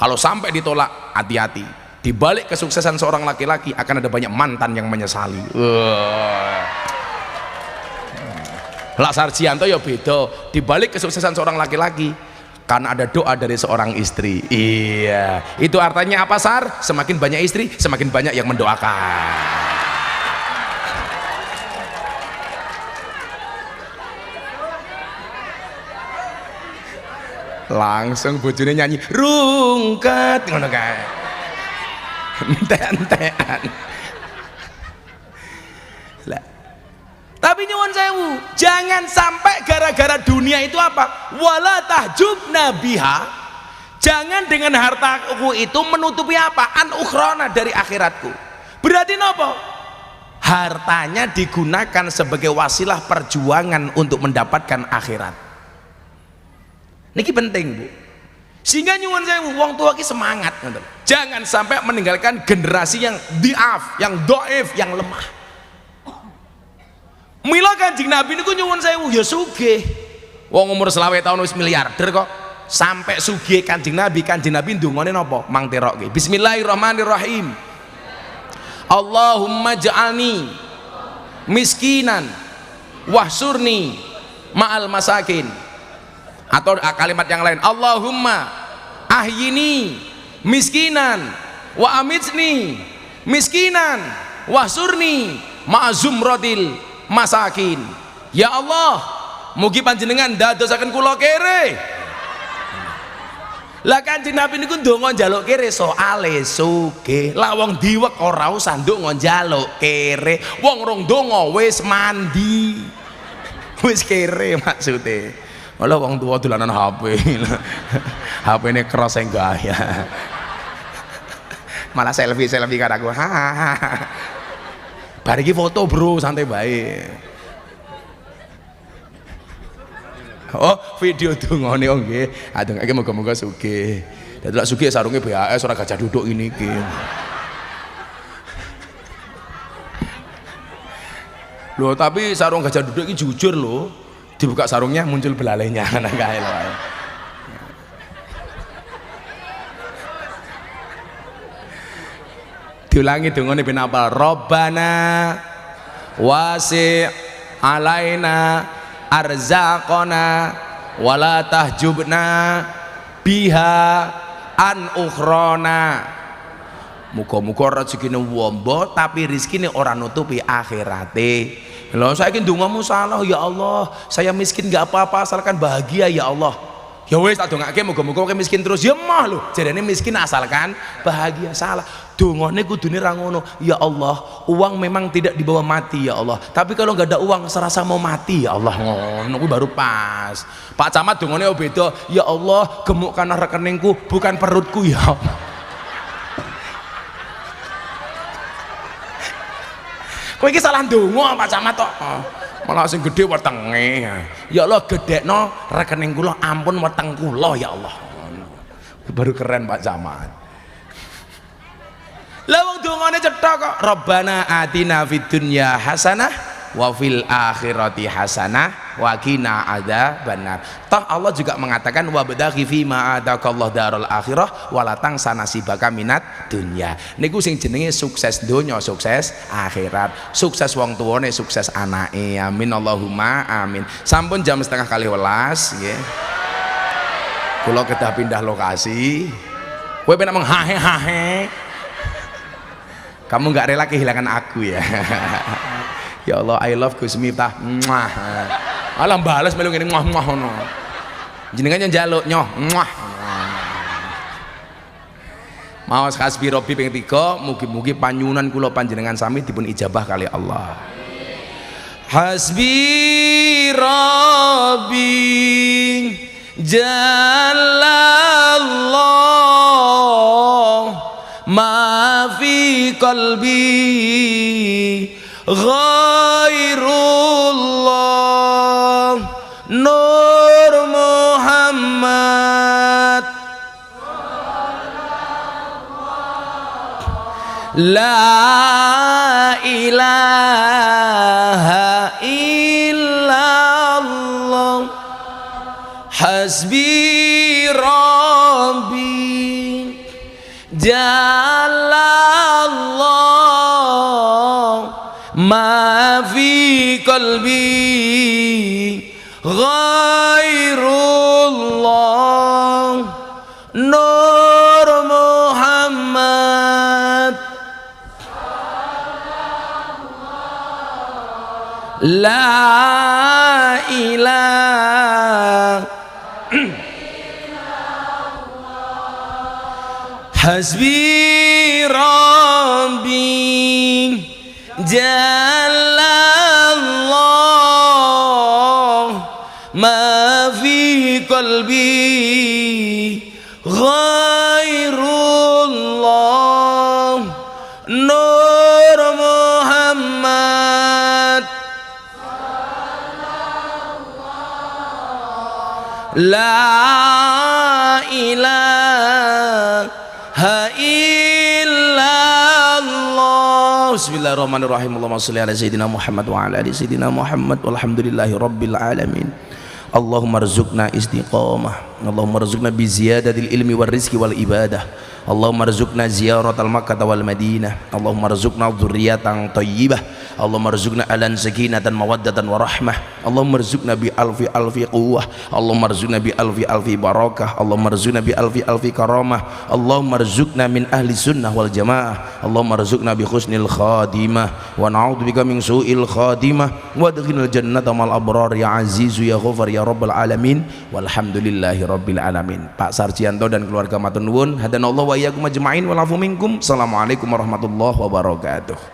Kalau sampai ditolak, hati-hati. Di balik kesuksesan seorang laki-laki akan ada banyak mantan yang menyesali. Lak Sarjianto ya beda. Di balik kesuksesan seorang laki-laki karena ada doa dari seorang istri. Iya, itu artinya apa Sar? Semakin banyak istri, semakin banyak yang mendoakan. Langsung bojone nyanyi rungkat ngono kae. Ente-entean. Tapi nyuwun sewu, jangan sampai gara-gara dunia itu apa? Wala tahjubna biha. Jangan dengan hartaku itu menutupi apa? An ukhrona, dari akhiratku. Berarti nopo? Hartanya digunakan sebagai wasilah perjuangan untuk mendapatkan akhirat. Niki penting, Bu. Sehingga nyuwun sewu wong tua ki semangat, jangan sampai meninggalkan generasi yang diaf, yang doif, yang lemah. Mila Kanjeng Nabi niku nyuwun sewu ya sugih. Wong umur 20 tahun wis miliarder kok. sampai sugih Kanjeng Nabi ndongane napa mang terokke bismillahirrahmanirrahim Allahumma ja'alni miskinan wahsurni ma'al masakin, atau kalimat yang lain Allahumma ahyini miskinan wa amitni miskinan wahsurni ma'azumratil masakin. Ya Allah, mugi panjenengan dadosaken kula kere. Lah Kanjeng Nabi niku ndonga njaluk kere soale sugih. Lah wong diwek ora usah ndonga njaluk kere. Wong rong ndonga wis mandi. Wis kere maksude. Ola wong tuwa dolanan HP. HP-ne cross sing gaya. Malah selfie karo aku. Bar iki foto bro, santai bae. Oh, video dungane oh nggih. Adongake moga-moga sugih. Dadak sugih sarunge BAS ora gajah duduk ini iki. Loh, tapi sarung gajah duduk iki jujur loh. Dibuka sarungnya muncul belalainya. Nah kae lho. Diulangi dungane ben apa? Rabbana wasi' alaina arzaqana wala tahjubna biha an ukhrana. Muga-muga rezekine wombo tapi rizkine ora nutupi akhirate. Lho saiki ndongamu salah ya Allah, saya miskin gak apa-apa asalkan bahagia ya Allah. Ya wis tak dongake muga-muga kowe miskin terus. Ya mah lho, jarene miskin asalkan bahagia. Salah. Dongane kudune ra ngono. Ya Allah, uang memang tidak dibawa mati ya Allah. Tapi kalau nggak ada uang serasa mau mati ya Allah. Ngono kuwi baru pas. Pak Camat dongane beda. Ya Allah, gemukkanlah rekeningku bukan perutku ya Allah. Kowe iki salah ndonga Pak Camat tok. Malah sing gedhe wetenge. Ya Allah, gedhekno rekening kula ampun weteng kula ya Allah. Baru keren Pak Camat. Lah wong dongane cetha kok. Rabbana atina fid dunya hasanah wa fil akhirati hasanah wa qina adzabannar. Toh Allah juga mengatakan wabdaghi fi ma ataqallahu darul akhirah wa la tansa nasibaka minat dunya. Niku sing jenenge sukses donya, sukses akhirat. Sukses wong tuwane, sukses anake. Amin Allahumma amin. Sampun jam 11:30 nggih. Kula kedah pindah lokasi. Kowe penak menghahe-hahe. Kamu nggak rela kehilangan aku ya. Ya Allah, I love Gus Miftah. Alah balas melu ngene muah ngono. Jenengan njaluk nyoh. Maos hasbi robbi ping 3, mugi-mugi panyunan kula panjenengan sami dipun ijabah kali Allah. Hasbi robbi jalallah ma fi qalbi ghairullah Nur Muhammad la ilaha illallah hasbi rabbi jalallah ma fi qalbi ghairullah Nur Muhammad la ilaha hasbi rabbi jalallah ma fi qalbi ghairullah Nur Muhammad la ilaha illallah. Bismillahirrahmanirrahim. Allahumma shalli ala sayyidina Muhammad wa ala ali sayyidina Muhammad walhamdulillahi rabbil alamin. Allahumma rzuqna istiqamah, Allahumma rzuqna bi ziyadatil ilmi wal rizqi wal ibadah, Allahumma rzuqna ziyaratal Makkah wal Madinah, Allahumma rzuqna dzurriyyatan thayyibah, Allahumma rzuqna alan sakinatan mawaddatan wa rahmah, Allahumma rzuqna bi alfi alfi quwwah, Allahumma rzuqna bi alfi alfi barakah, Allahumma rzuqna bi alfi alfi karamah, Allahumma rzuqna min ahli sunnah wal jamaah, Allahumma rzuqna bi husnil khatimah wa na'udzubika min su'il khatimah wa adkhilnal jannata mal abrar ya azizu ya ghafar ya rabbal alamin walhamdulillahi rabbil alamin. Pak Sarjianto dan keluarga matur nuwun, hadanallahu wa iyyakum ajmain wal afu minkum. Assalamualaikum warahmatullahi wabarakatuh.